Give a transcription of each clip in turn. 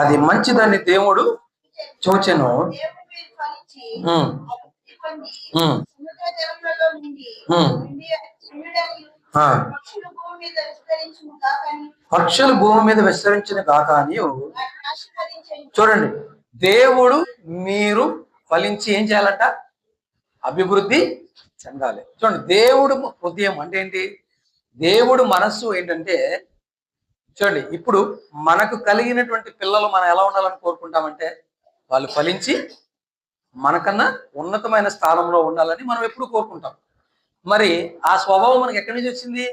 అది మంచిదని దేవుడు చూచెను. ఉమ్, ఉమ్, ఉమ్. ఆ, పక్షులు భూమి మీద విస్తరించిన గాక అని చూడండి. దేవుడు మీరు ఫలించి ఏం చేయాలంట? అభివృద్ధి చెందాలి. చూడండి, దేవుడు హృదయం అంటే ఏంటి? దేవుడు మనస్సు ఏంటంటే, చూడండి, ఇప్పుడు మనకు కలిగినటువంటి పిల్లలు మనం ఎలా ఉండాలని కోరుకుంటామంటే, వాళ్ళు ఫలించి మనకన్నా ఉన్నతమైన స్థానంలో ఉండాలని మనం ఎప్పుడు కోరుకుంటాం. మరి ఆ స్వభావం మనకి ఎక్కడి నుంచి వచ్చింది?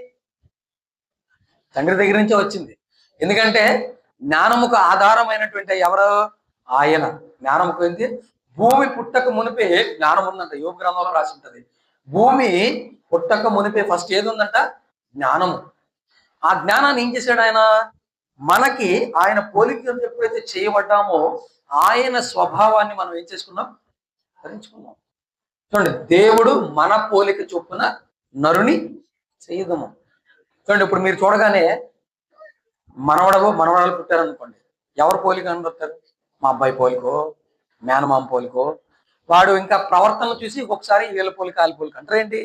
తండ్రి దగ్గర నుంచే వచ్చింది. ఎందుకంటే జ్ఞానముకు ఆధారమైనటువంటి ఎవరు? ఆయన. జ్ఞానముకు ఏంటి? భూమి పుట్టక మునిపే జ్ఞానం ఉందంట. యోగ గ్రంథంలో రాసి ఉంటది. భూమి పుట్టక మునిపే ఫస్ట్ ఏది ఉందంట? జ్ఞానము. ఆ జ్ఞానాన్ని ఏం చేశాడు ఆయన? మనకి ఆయన పోలికలు ఎప్పుడైతే చేయబడ్డామో ఆయన స్వభావాన్ని మనం ఏం చేసుకున్నాం? ధరించుకున్నాం. చూడండి, దేవుడు మన పోలిక చొప్పున నరుని చేయదము. చూడండి, ఇప్పుడు మీరు చూడగానే మనవడాలు పుట్టారనుకోండి, ఎవరు పోలిక అనుకుంటారు? మా అబ్బాయి పోలికో, మేనమామ పోలికో. వాడు ఇంకా ప్రవర్తనలు చూసి ఒకసారి వీళ్ళ పోలిక వాళ్ళ పోలిక అంటారు. ఏంటి?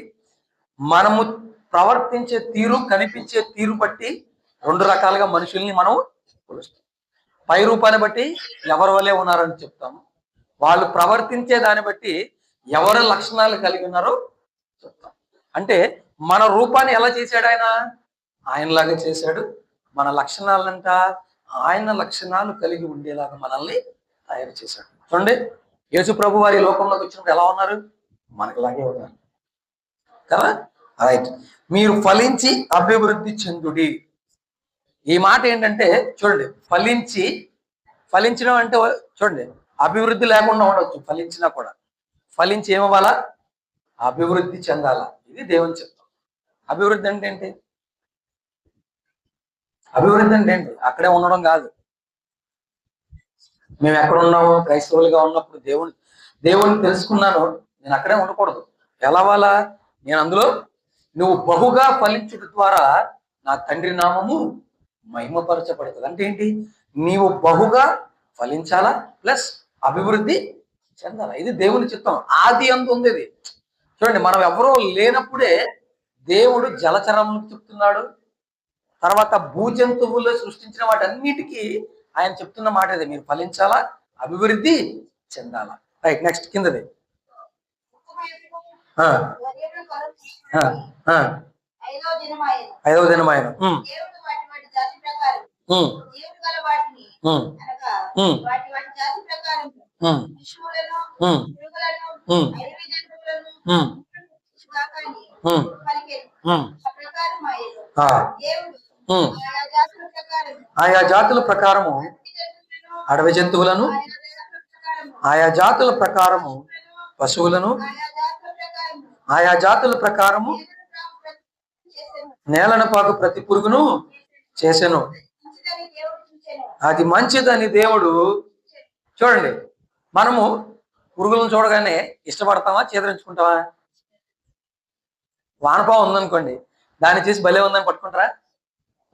మనము ప్రవర్తించే తీరు, కనిపించే తీరు బట్టి రెండు రకాలుగా మనుషుల్ని మనం కొలుస్తాం. పై రూపాన్ని బట్టి ఎవరి వల్లే ఉన్నారని చెప్తాము. వాళ్ళు ప్రవర్తించే దాన్ని బట్టి ఎవరి లక్షణాలు కలిగి ఉన్నారో చెప్తాం. అంటే మన రూపాన్ని ఎలా చేశాడు ఆయన? ఆయనలాగా చేశాడు. మన లక్షణాలంట ఆయన లక్షణాలు కలిగి ఉండేలాగా మనల్ని తయారు చేశాడు. చూడండి, యేసు ప్రభు వారి లోకంలోకి వచ్చినప్పుడు ఎలా ఉన్నారు? మనకులాగే ఉన్నారు కదా. రైట్. మీరు ఫలించి అభివృద్ధి చెందుడి. ఈ మాట ఏంటంటే, చూడండి, ఫలించడం అంటే చూడండి, అభివృద్ధి లేకుండా ఉండొచ్చు, ఫలించినా కూడా. ఫలించి ఏమవ్వాలా? అభివృద్ధి చెందాలా. ఇది దేవుని చిత్తం. అభివృద్ధి అంటే ఏంటి? అభివృద్ధి అంటే ఏంటి? అక్కడే ఉండడం కాదు. మేము ఎక్కడ ఉన్నాము? క్రైస్తవులుగా ఉన్నప్పుడు దేవుని తెలుసుకున్నాను, నేను అక్కడే ఉండకూడదు. ఎలా అవ్వాలా? నేను అందులో నువ్వు బహుగా ఫలించుట ద్వారా నా తండ్రి నామము మహిమపరచబడుతుంది. అంటే ఏంటి? నీవు బహుగా ఫలించాలా, ప్లస్ అభివృద్ధి చెందాలా. ఇది దేవుని చిత్తం. ఆది అంత ఉంది ఇది. చూడండి, మనం ఎవరో లేనప్పుడే దేవుడు జలచరములకు చెప్తున్నాడు. తర్వాత భూజంతువులు సృష్టించిన వాటన్నిటికీ ఆయన చెప్తున్న మాట ఇది, మీరు ఫలించాలా, అభివృద్ధి చెందాలా. రైట్. నెక్స్ట్ కిందది. ఐదవ దినం ఆయన ఆయా జాతుల ప్రకారము అడవి జంతువులను, ఆయా జాతుల ప్రకారము పశువులను, ఆయా జాతుల ప్రకారము నేలను పాకు ప్రతి పురుగును చేసెను. అది మంచిదని దేవుడు. చూడండి, మనము పురుగులను చూడగానే ఇష్టపడతామా, చేదరించుకుంటామా? వానపాము ఉందనుకోండి, దాన్ని చేసి భలే ఉందని పట్టుకుంటారా?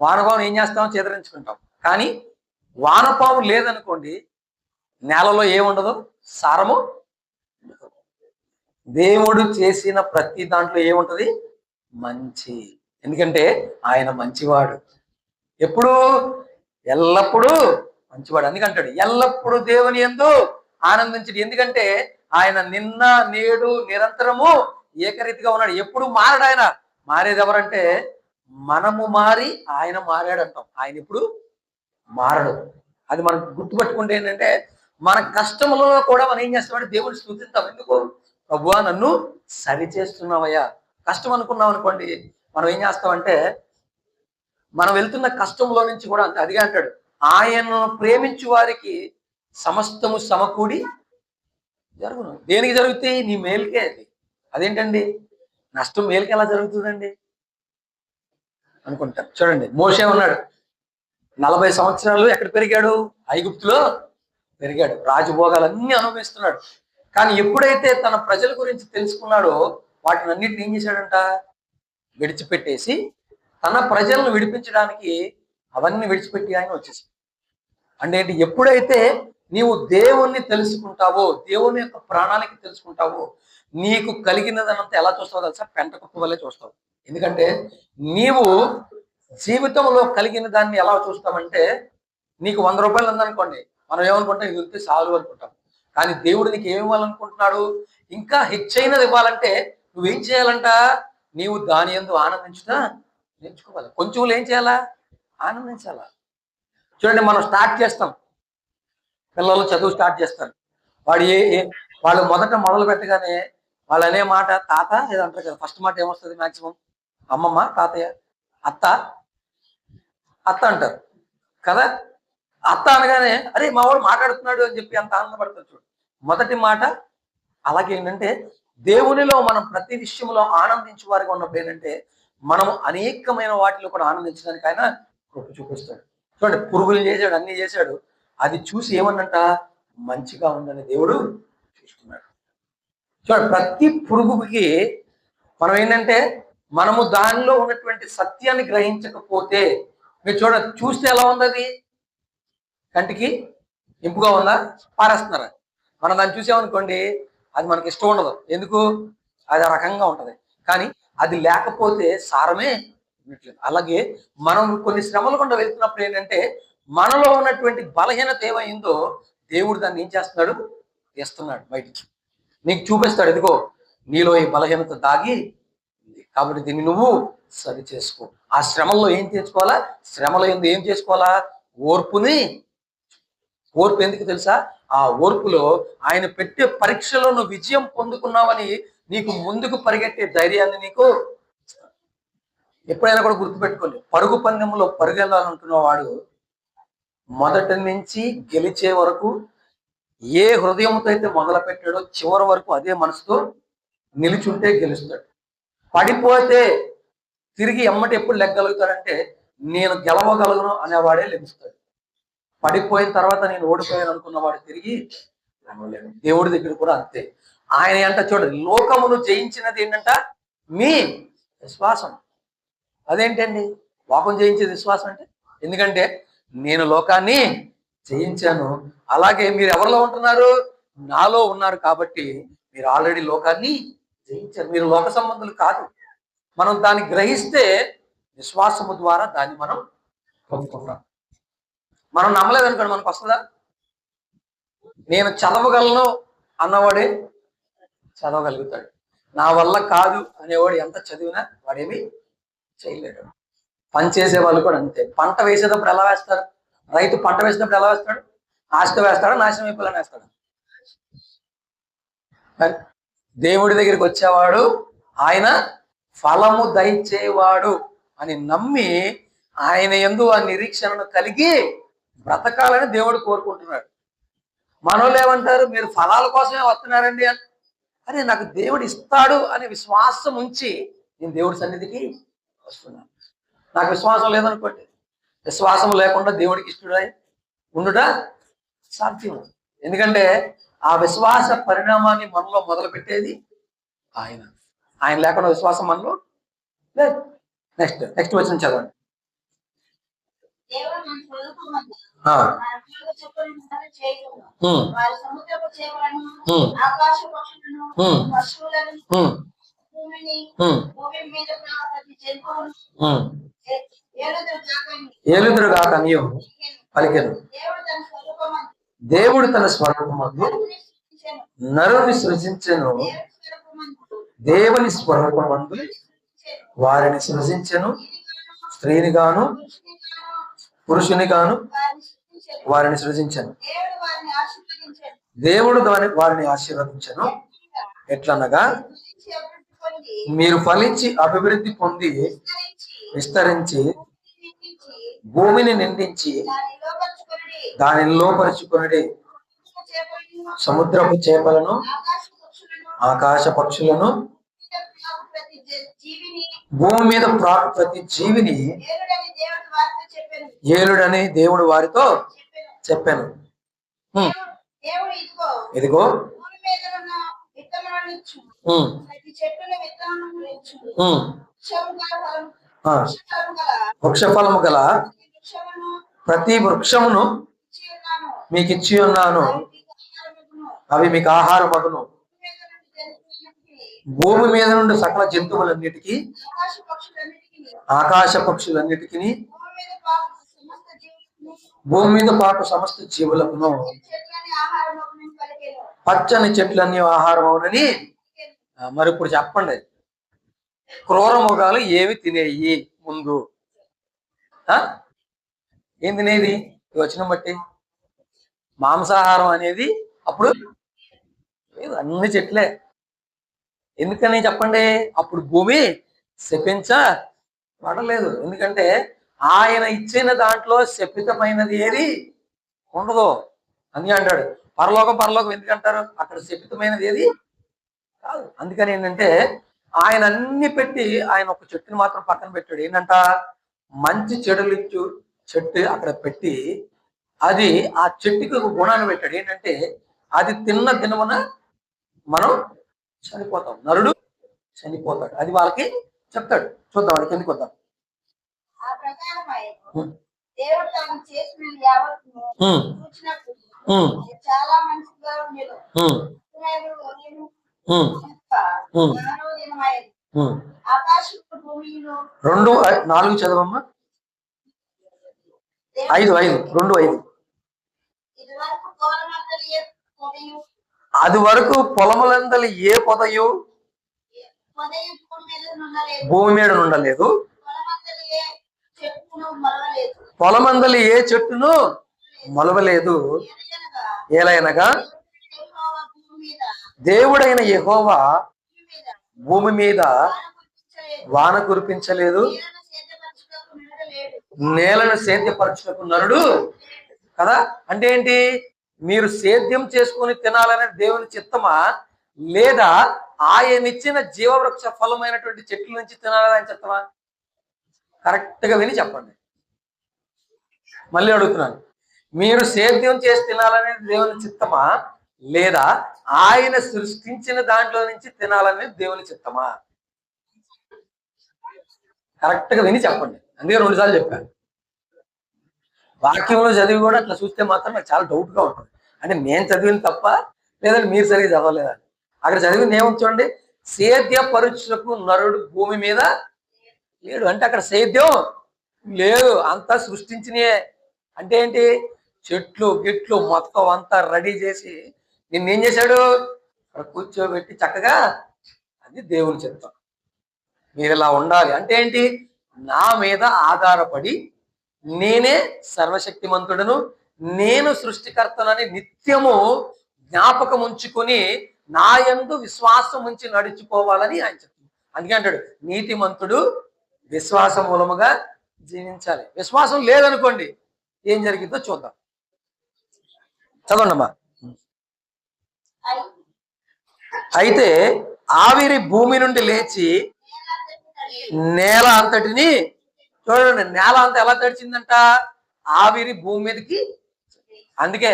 వానపాము ఏం చేస్తామో చేదరించుకుంటాం. కానీ వానపాము లేదనుకోండి, నేలలో ఏముండదు, సారము. దేవుడు చేసిన ప్రతి దాంట్లో ఏముంటది? మంచి. ఎందుకంటే ఆయన మంచివాడు. ఎప్పుడు? ఎల్లప్పుడూ మంచివాడు. అందుకంటాడు ఎల్లప్పుడూ దేవుని యందు ఆనందించడు. ఎందుకంటే ఆయన నిన్న నేడు నిరంతరము ఏకరీతిగా ఉన్నాడు. ఎప్పుడు మారడు ఆయన. మారేది ఎవరంటే మనము మారి ఆయన మారాడు అంటాం. ఆయన ఎప్పుడు మారడు. అది మనం గుర్తుపట్టుకుంటే ఏంటంటే, మన కష్టములో కూడా మనం ఏం చేస్తామంటే దేవుని స్తుతిస్తాం. ఎందుకు? ప్రభువా, నన్ను సరి చేస్తున్నావయ్యా. కష్టం అనుకున్నాం అనుకోండి, మనం ఏం చేస్తామంటే మనం వెళ్తున్న కష్టంలో నుంచి కూడా అంతే. అదిగా అంటాడు, ఆయనను ప్రేమించు వారికి సమస్తము సమకూడి జరుగును. దేనికి జరుగుతాయి? నీ మేలుకే. అది అదేంటండి? నష్టం మేలుకి ఎలా జరుగుతుందండి అనుకుంటారు. చూడండి, మోషే ఉన్నాడు, 40 సంవత్సరాలు ఎక్కడ పెరిగాడు? ఐగుప్తులో పెరిగాడు. రాజభోగాలన్నీ అనుభవిస్తున్నాడు. కానీ ఎప్పుడైతే తన ప్రజల గురించి తెలుసుకున్నాడో వాటిని అన్నింటిని ఏం చేశాడంట? విడిచిపెట్టేసి తన ప్రజలను విడిపించడానికి అవన్నీ విడిచిపెట్టి ఆయన వచ్చేసి. అంటే ఏంటి? ఎప్పుడైతే నీవు దేవుణ్ణి తెలుసుకుంటావో, దేవుని యొక్క ప్రణాళిక తెలుసుకుంటావో, నీకు కలిగినదనంతా ఎలా చూస్తావో తెలుసా? పెంట కుప్ప వల్లే చూస్తావు. ఎందుకంటే నీవు జీవితంలో కలిగిన దాన్ని ఎలా చూస్తామంటే, నీకు 100 రూపాయలు ఉందనుకోండి, మనం ఏమనుకుంటాం? ఇది ఉంటే చాలు అనుకుంటాం. కానీ దేవుడు నీకు ఏమి ఇవ్వాలనుకుంటున్నాడు? ఇంకా హెచ్చైనది ఇవ్వాలంటే నువ్వేం చేయాలంట? నీవు దాని యందు ఆనందించుతా నేర్చుకోవాలి. కొంచెంలో ఏం చేయాలా? ఆనందించాలా. చూడండి, మనం స్టార్ట్ చేస్తాం, పిల్లలు చదువు స్టార్ట్ చేస్తారు. వాడు వాళ్ళు మొదలు పెట్టగానే వాళ్ళు అనే మాట తాత ఏదో అంటారు కదా. ఫస్ట్ మాట ఏమొస్తుంది మాక్సిమం? అమ్మమ్మ, తాతయ్య, అత్త, అత్త అంటారు కదా. అత్త అనగానే అరే మా వాడు మాట్లాడుతున్నాడు అని చెప్పి అంత ఆనందపడతారు. చూడు, మొదటి మాట. అలాగే ఏంటంటే దేవునిలో మనం ప్రతి విషయంలో ఆనందించే వారికి ఉన్నప్పుడు ఏంటంటే మనం అనేకమైన వాటిలో కూడా ఆనందించడానికి ఆయన కృప చూపిస్తాడు. చూడండి, పురుగులు చేశాడు, అన్ని చేశాడు. అది చూసి ఏమన్నంట? మంచిగా ఉందని దేవుడు చూస్తున్నాడు. చూడండి, ప్రతి పురుగుకి మనం ఏంటంటే మనము దానిలో ఉన్నటువంటి సత్యాన్ని గ్రహించకపోతే, మీరు చూడండి, చూస్తే ఎలా ఉంది? అది కంటికి ఇంపుగా ఉందా? పారేస్తున్నారా? మనం దాన్ని చూసామనుకోండి, అది మనకి ఇష్టం ఉండదు. ఎందుకు? అది ఆ రకంగా ఉంటది. కానీ అది లేకపోతే సారమే ఉండట్లేదు. అలాగే మనం కొన్ని శ్రమలు గుండా వెళ్తున్నప్పుడు ఏంటంటే మనలో ఉన్నటువంటి బలహీనత ఏమైందో దేవుడు దాన్ని ఏం చేస్తున్నాడు? తీస్తున్నాడు బయటికి, నీకు చూపిస్తాడు. ఇదిగో నీలో ఈ బలహీనత దాగి ఉంది, కాబట్టి దీన్ని నువ్వు సరి చేసుకో. ఆ శ్రమల్లో ఏం తెచ్చుకోవాలా? శ్రమలో ఏం చేసుకోవాలా? ఓర్పుని. ఓర్పు ఎందుకు తెలుసా? ఆ ఓర్పులో ఆయన పెట్టే పరీక్షలో నువ్వు విజయం పొందుకున్నావని నీకు ముందుకు పరిగెట్టే ధైర్యాన్ని నీకు. ఎప్పుడైనా కూడా గుర్తుపెట్టుకోండి, పరుగు పందెంలో పరుగెళ్ళాలనుకున్న వాడు మొదటి నుంచి గెలిచే వరకు ఏ హృదయంతో అయితే మొదలు పెట్టాడో చివరి వరకు అదే మనసుతో నిలిచుంటే గెలుస్తాడు. పడిపోతే తిరిగి ఎమ్మటి ఎప్పుడు లెగ్గలుగుతాడంటే నేను గెలవగలను అనేవాడే లెగుస్తాడు. పడిపోయిన తర్వాత నేను ఓడిపోయాను అనుకున్నవాడు తిరిగి లేవలేడు. దేవుడి దగ్గర కూడా అంతే. ఆయన అంట చూడండి, లోకమును జయించినది ఏంటంట? మీ విశ్వాసం. అదేంటండి లోకం జయించేది విశ్వాసం అంటే? ఎందుకంటే నేను లోకాన్ని జయించాను, అలాగే మీరు ఎవరిలో ఉంటున్నారు? నాలో ఉన్నారు. కాబట్టి మీరు ఆల్రెడీ లోకాన్ని జయించారు. మీరు లోక సంబంధులు కాదు. మనం దాన్ని గ్రహిస్తే విశ్వాసము ద్వారా దాన్ని మనం పొందుకుంటాం. మనం నమ్మలేదనుకోండి, మనకు వస్తుందా? నేను చదవగలను అన్నవాడే చదవగలుగుతాడు. నా వల్ల కాదు అనేవాడు ఎంత చదివినా వాడేమి చేయలేడు. పని చేసే వాళ్ళు కూడా అంతే. పంట వేసేటప్పుడు ఎలా వేస్తారు? రైతు పంట వేసేటప్పుడు ఎలా వేస్తాడు? ఆశతో వేస్తాడా? నాశనం అయిపోవాలని వేస్తాడు? దేవుడి దగ్గరికి వచ్చేవాడు ఆయన ఫలము దయచేవాడు అని నమ్మి ఆయన యందు ఆ నిరీక్షణను కలిగి బ్రతకాలని దేవుడు కోరుకుంటున్నాడు. మనోళ్ళు ఏమంటారు? మీరు ఫలాల కోసమే వస్తున్నారండి అని. అరే, నాకు దేవుడు ఇస్తాడు అనే విశ్వాసం ఉంచి నేను దేవుడి సన్నిధికి వస్తున్నాను. నాకు విశ్వాసం లేదనుకోండి, విశ్వాసం లేకుండా దేవుడికి ఇష్టడై ఉండుట సాధ్యం. ఎందుకంటే ఆ విశ్వాస పరిణామాన్ని మనలో మొదలు పెట్టేది ఆయన. ఆయన లేకుండా విశ్వాసం మనలో లేదు. నెక్స్ట్ వచ్చిన చదవండి. ఏలుదురు కాక నీవు పలికెను. దేవుడు తన స్వరూపమందు నరుని సృజించెను, దేవుని స్వరూపమందు వారిని సృజించెను, స్త్రీని గాను పురుషుని గాను వారిని సృజించెను. దేవుడు వారిని ఆశీర్వదించెను. ఎట్లనగా మీరు ఫలించి అభివృద్ధి పొంది విస్తరించి భూమిని నిండించి దానిని లోపరుచుకొనుడి, సముద్రపు చేపలను ఆకాశ పక్షులను భూమి మీద ప్రాకు ప్రతి జీవిని ఏలుడని దేవుడు వారితో చెప్పాను. ఇదిగో వృక్షఫలము గల ప్రతి వృక్షమును మీకు ఇచ్చి ఉన్నాను, అవి మీకు ఆహారమగును. భూమి మీద నుండి సకల జంతువులన్నిటికీ, ఆకాశ పక్షులన్నిటికీ, భూమి మీద పాటు సమస్త జీవులకును పచ్చని చెట్లన్నీ ఆహారం అవునని. మరి ఇప్పుడు చెప్పండి, క్రూర మృగాలు ఏవి తినేయి ముందు? ఏం తినేది? వచ్చిన బట్టి మాంసాహారం అనేది అప్పుడు అన్ని చెట్లే. ఎందుకని చెప్పండి? అప్పుడు భూమి శపించబడలేదు. ఎందుకంటే ఆయన ఇచ్చిన దాంట్లో శపితమైనది ఏది ఉండదు అని అంటాడు. పరలోకం ఎందుకంటారు? అక్కడ శపితమైనది ఏది కాదు. అందుకని ఏంటంటే ఆయన అన్ని పెట్టి ఆయన ఒక చెట్టుని మాత్రం పక్కన పెట్టాడు. ఏంటంట? మంచి చెడులు ఇచ్చు చెట్టు అక్కడ పెట్టి, అది ఆ చెట్టుకి ఒక గుణాన్ని పెట్టాడు. ఏంటంటే అది తిన్న దినమున మనం చనిపోతాం, నరుడు చనిపోతాడు. అది వాళ్ళకి చెప్తాడు. చూద్దాం, వాళ్ళకి ఎందుకు వద్దాం. రెండు 4 చదవమ్మా. 5 2 5. అది వరకు పొలములందలి ఏ పొదయు భూమి మీద ఉండలేదు, పొలమందలి ఏ చెట్టును మొలవలేదు. ఏలైనగా దేవుడైన యెహోవా భూమి మీద వాన కురిపించలేదు, నేలను సేద్యపరచుటకు నరుడు కదా. అంటే ఏంటి? మీరు సేద్యం చేసుకుని తినాలనే దేవుని చిత్తమా, లేదా ఆయన ఇచ్చిన జీవవృక్ష ఫలమైనటువంటి చెట్ల నుంచి తినాలని ఆయన చిత్తమా? కరెక్ట్ గా విని చెప్పండి. మళ్ళీ అడుగుతున్నాను, మీరు సేద్యం చేసి తినాలనే దేవుని చిత్తమా, లేదా ఆయన సృష్టించిన దాంట్లో నుంచి తినాలనే దేవుని చిత్తమా? కరెక్ట్ గా విని చెప్పండి. అందుకే 2 సార్లు చెప్పాను. వాక్యంలో చదివి కూడా అట్లా చూస్తే మాత్రం నాకు చాలా డౌట్ గా ఉంటుంది. అంటే నేను చదివింది తప్ప, లేదంటే మీరు సరిగ్గా చదవలేదని. అక్కడ చదివింది ఏముంది చూడండి, సేద్య పరుచులకు నరుడు భూమి మీద లేడు. అంటే అక్కడ సేద్యం లేదు, అంతా సృష్టించినయే. అంటే ఏంటి? చెట్లు గిట్లు మొత్తం అంతా రెడీ చేసి నిన్నేం చేశాడు? కూర్చోబెట్టి చక్కగా, అది దేవుని చిత్తం. మీరు ఇలా ఉండాలి. అంటే ఏంటి? నా మీద ఆధారపడి నేనే సర్వశక్తిమంతుడను, నేను సృష్టికర్తనని నిత్యము జ్ఞాపకం ఉంచుకొని నా యందు విశ్వాసం ఉంచి నడిచిపోవాలని ఆయన చెప్తుంది. అందుకే అంటాడు, నీతిమంతుడు విశ్వాసం మూలముగా జీవించాలి. విశ్వాసం లేదనుకోండి, ఏం జరిగిందో చూద్దాం. చదవండమ్మా. అయితే ఆవిరి భూమి నుండి లేచి నేల అంతటిని, చూడండి, నేల అంతా ఎలా తడిచిందంట? ఆవిరి భూమి మీదకి. అందుకే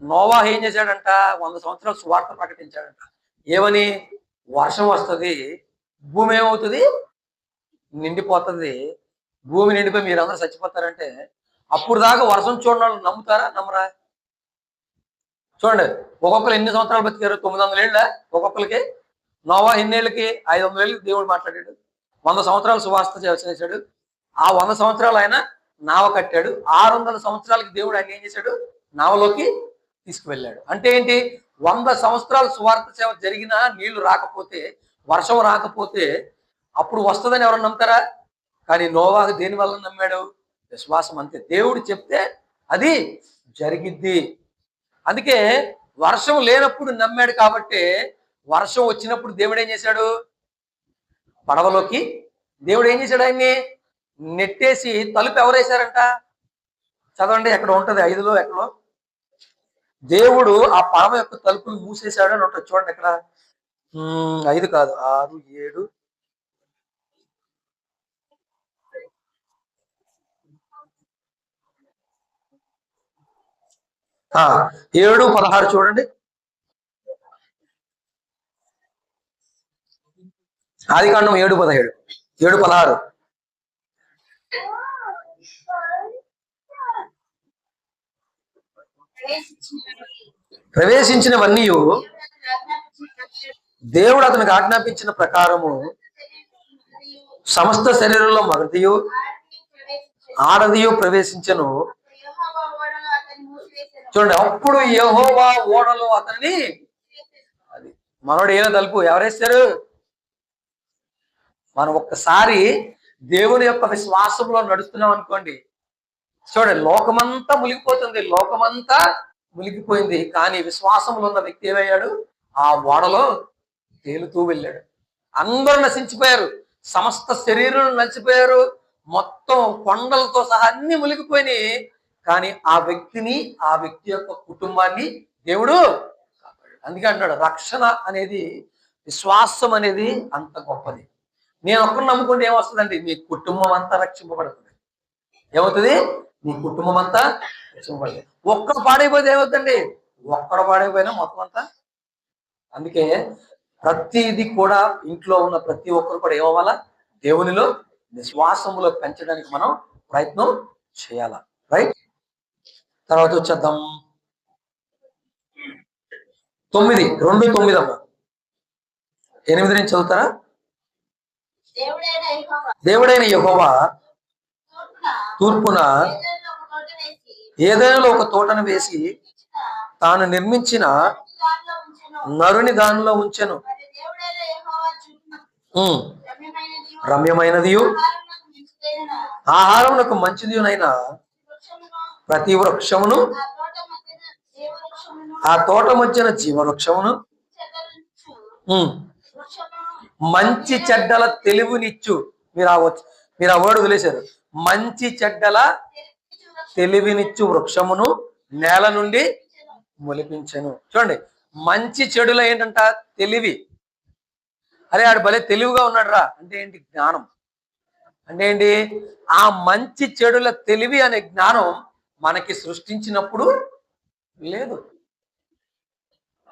నోవాహు ఏం చేశాడంట? 100 సంవత్సరాలు సువార్త ప్రకటించాడంట. ఏమని? వర్షం వస్తుంది, భూమి ఏమవుతుంది? నిండిపోతుంది. భూమి నిండిపోయి మీరందరూ చచ్చిపోతారంటే అప్పుడు దాకా వర్షం చూడని వాళ్ళు నమ్ముతారా? నమ్మరా? చూడండి, ఒక్కొక్కరు ఎన్ని సంవత్సరాలు బతికారు? 900 ఏళ్ళ ఒక్కొక్కరికి. నోవా ఎన్నేళ్ళకి? 500 ఏళ్ళకి దేవుడు మాట్లాడాడు. 100 సంవత్సరాలు సువార్త చేశాడు. ఆ 100 సంవత్సరాలు ఆయన నావ కట్టాడు. 600 సంవత్సరాలకి దేవుడు ఆయన ఏం చేశాడు? నావలోకి తీసుకువెళ్ళాడు. అంటే ఏంటి? 100 సంవత్సరాలు సువార్త సేవ జరిగినా నీళ్లు రాకపోతే, వర్షం రాకపోతే అప్పుడు వస్తుందని ఎవరు నమ్ముతారా? కానీ నోవాహు దేని వల్ల నమ్మాడు? విశ్వాసం. అంతే. దేవుడు చెప్తే అది జరిగిద్ది. అందుకే వర్షం లేనప్పుడు నమ్మాడు. కాబట్టి వర్షం వచ్చినప్పుడు దేవుడు ఏం చేశాడు? పడవలోకి దేవుడు ఏం చేశాడు? ఆయన్ని నెట్టేసి తలుపు ఎవరు వేశారంట? చదవండి, ఎక్కడ ఉంటది? 5లో ఎక్కడో దేవుడు ఆ పడవ యొక్క తలుపులు మూసేశాడు అని ఉంటుంది. చూడండి ఎక్కడ. 5 కాదు, 6 7 7 16 చూడండి. ఆదికాండం 7:17 7:16. ప్రవేశించినవన్నీ దేవుడు అతనికి ఆజ్ఞాపించిన ప్రకారము సమస్త శరీరంలో మగదియు ఆడదియు ప్రవేశించను. చూడండి, అప్పుడు యెహోవా ఓడలో అతన్ని, అది మనోడు ఏదో తలుపు ఎవరేస్తారు? మనం ఒక్కసారి దేవుని యొక్క విశ్వాసంలో నడుస్తున్నాం అనుకోండి, చూడండి లోకమంతా మునిగిపోతుంది, లోకమంతా మునిగిపోయింది, కానీ విశ్వాసంలో ఉన్న వ్యక్తి ఏమయ్యాడు? ఆ ఓడలో తేలుతూ వెళ్ళాడు. అందరూ నశించిపోయారు, సమస్త శరీరం నశిపోయారు, మొత్తం కొండలతో సహా అన్ని మునిగిపోయినాయి. కానీ ఆ వ్యక్తిని, ఆ వ్యక్తి యొక్క కుటుంబాన్ని దేవుడు కాపాడాడు. అందుకే అంటాడు, రక్షణ అనేది, విశ్వాసం అనేది అంత గొప్పది. నేను ఒక్కరు నమ్ముకుంటే ఏమొస్తుందండి? మీ కుటుంబం అంతా రక్షింపబడుతుంది. ఏమవుతుంది? మీ కుటుంబం అంతా రక్షింపబడుతుంది. ఒక్కడు పాడైపోతే ఏమవుతుందండి? ఒక్కడు పాడైపోయినా మొత్తం అంతా. అందుకే ప్రతిది కూడా, ఇంట్లో ఉన్న ప్రతి ఒక్కరు కూడా ఏమవ్వాలా? దేవునిలో విశ్వాసములో పెంచడానికి మనం ప్రయత్నం చేయాల. రైట్, తర్వాత వచ్చేద్దాం 9, 2:9 అమ్మా. 8 నుంచి చదువుతారా? దేవుడైన యెహోవా తూర్పున ఏదైనా ఒక తోటను వేసి తాను నిర్మించిన నరుని దానిలో ఉంచెను. రమ్యమైనదియు ఆహారమునకు మంచిదియునైన ప్రతి వృక్షమును, ఆ తోట మధ్యన జీవవృక్షమును, మంచి చెడ్డల తెలివినిచ్చు. మీరు ఆ వర్డ్ వదిలేశారు. మంచి చెడ్డల తెలివినిచ్చు వృక్షమును నేల నుండి మొలిపించెను. చూడండి, మంచి చెడుల ఏంటంట? తెలివి. అరే ఆడు భలే తెలివిగా ఉన్నాడు రా అంటే ఏంటి? జ్ఞానం. అంటే ఏంటి? ఆ మంచి చెడుల తెలివి అనే జ్ఞానం మనకి సృష్టించినప్పుడు లేదు,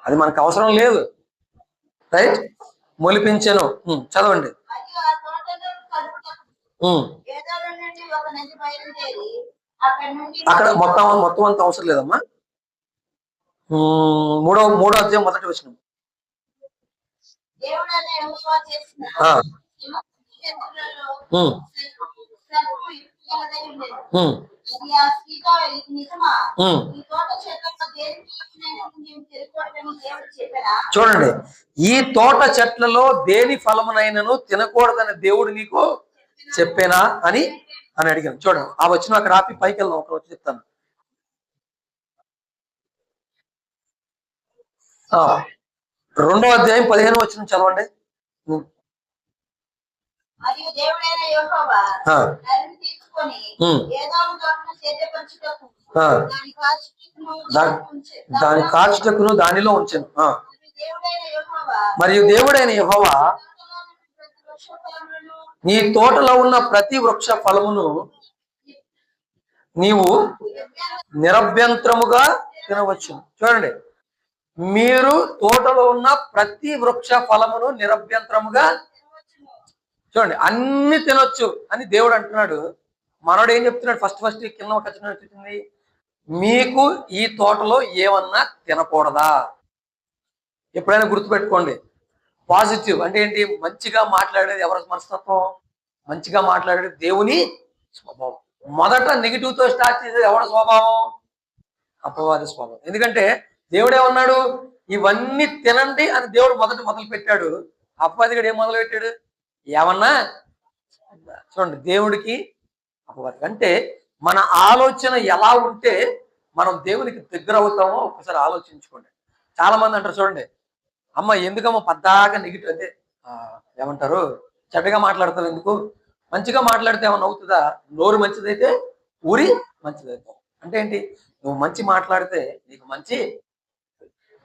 అది మనకు అవసరం లేదు. రైట్, మొలిపించెను. చదవండి. అక్కడ మొత్తం అంత అవసరం లేదమ్మా. 3వ అధ్యాయం 1వ వచనం. చూడండి, ఈ తోట చెట్లలో దేని ఫలమునైనను తినకూడదని దేవుడు నీకు చెప్పేనా అని అడిగాను. చూడండి, ఆ వచ్చిన అక్కడ ఆపి పైకి వెళ్దాం, ఒక వచ్చి చెప్తాను. 2వ అధ్యాయం 15వ వచనం చదవండి. దాని కాచుటకును దానిలో ఉంచెను. మరియు దేవుడైన యెహోవా నీ తోటలో ఉన్న ప్రతి వృక్ష ఫలమును నీవు నిరభ్యంతరముగా తినవచ్చు. చూడండి, మీరు తోటలో ఉన్న ప్రతి వృక్ష ఫలమును నిరభ్యంతరముగా, చూడండి, అన్ని తినొచ్చు అని దేవుడు అంటున్నాడు. మనోడు ఏం చెప్తున్నాడు? ఫస్ట్ కింద ఒక వచ్చింది, మీకు ఈ తోటలో ఏమన్నా తినకూడదా? ఎప్పుడైనా గుర్తుపెట్టుకోండి, పాజిటివ్ అంటే ఏంటి? మంచిగా మాట్లాడేది ఎవరి మనస్తత్వం? మంచిగా మాట్లాడేది దేవుని స్వభావం. మొదట నెగిటివ్ తో స్టార్ట్ చేసేది ఎవరి స్వభావం? అపవాది స్వభావం. ఎందుకంటే దేవుడేమన్నాడు? ఇవన్నీ తినండి అని దేవుడు మొదలు పెట్టాడు. అపవాదిగాడు ఏం మొదలు పెట్టాడు? ఏమన్నా. చూడండి, దేవుడికి అపవాది అంటే మన ఆలోచన ఎలా ఉంటే మనం దేవునికి దగ్గర అవుతామో ఒకసారి ఆలోచించుకోండి. చాలా మంది అంటారు, చూడండి, అమ్మ ఎందుకమ్మా పద్దాగా నెగిటివ్ అంటే ఏమంటారు? చెడ్డగా మాట్లాడతావు ఎందుకు? మంచిగా మాట్లాడితే ఏమన్నా అవుతుందా? నోరు మంచిదైతే ఊరి మంచిదైతే. అంటే ఏంటి? నువ్వు మంచి మాట్లాడితే నీకు మంచి.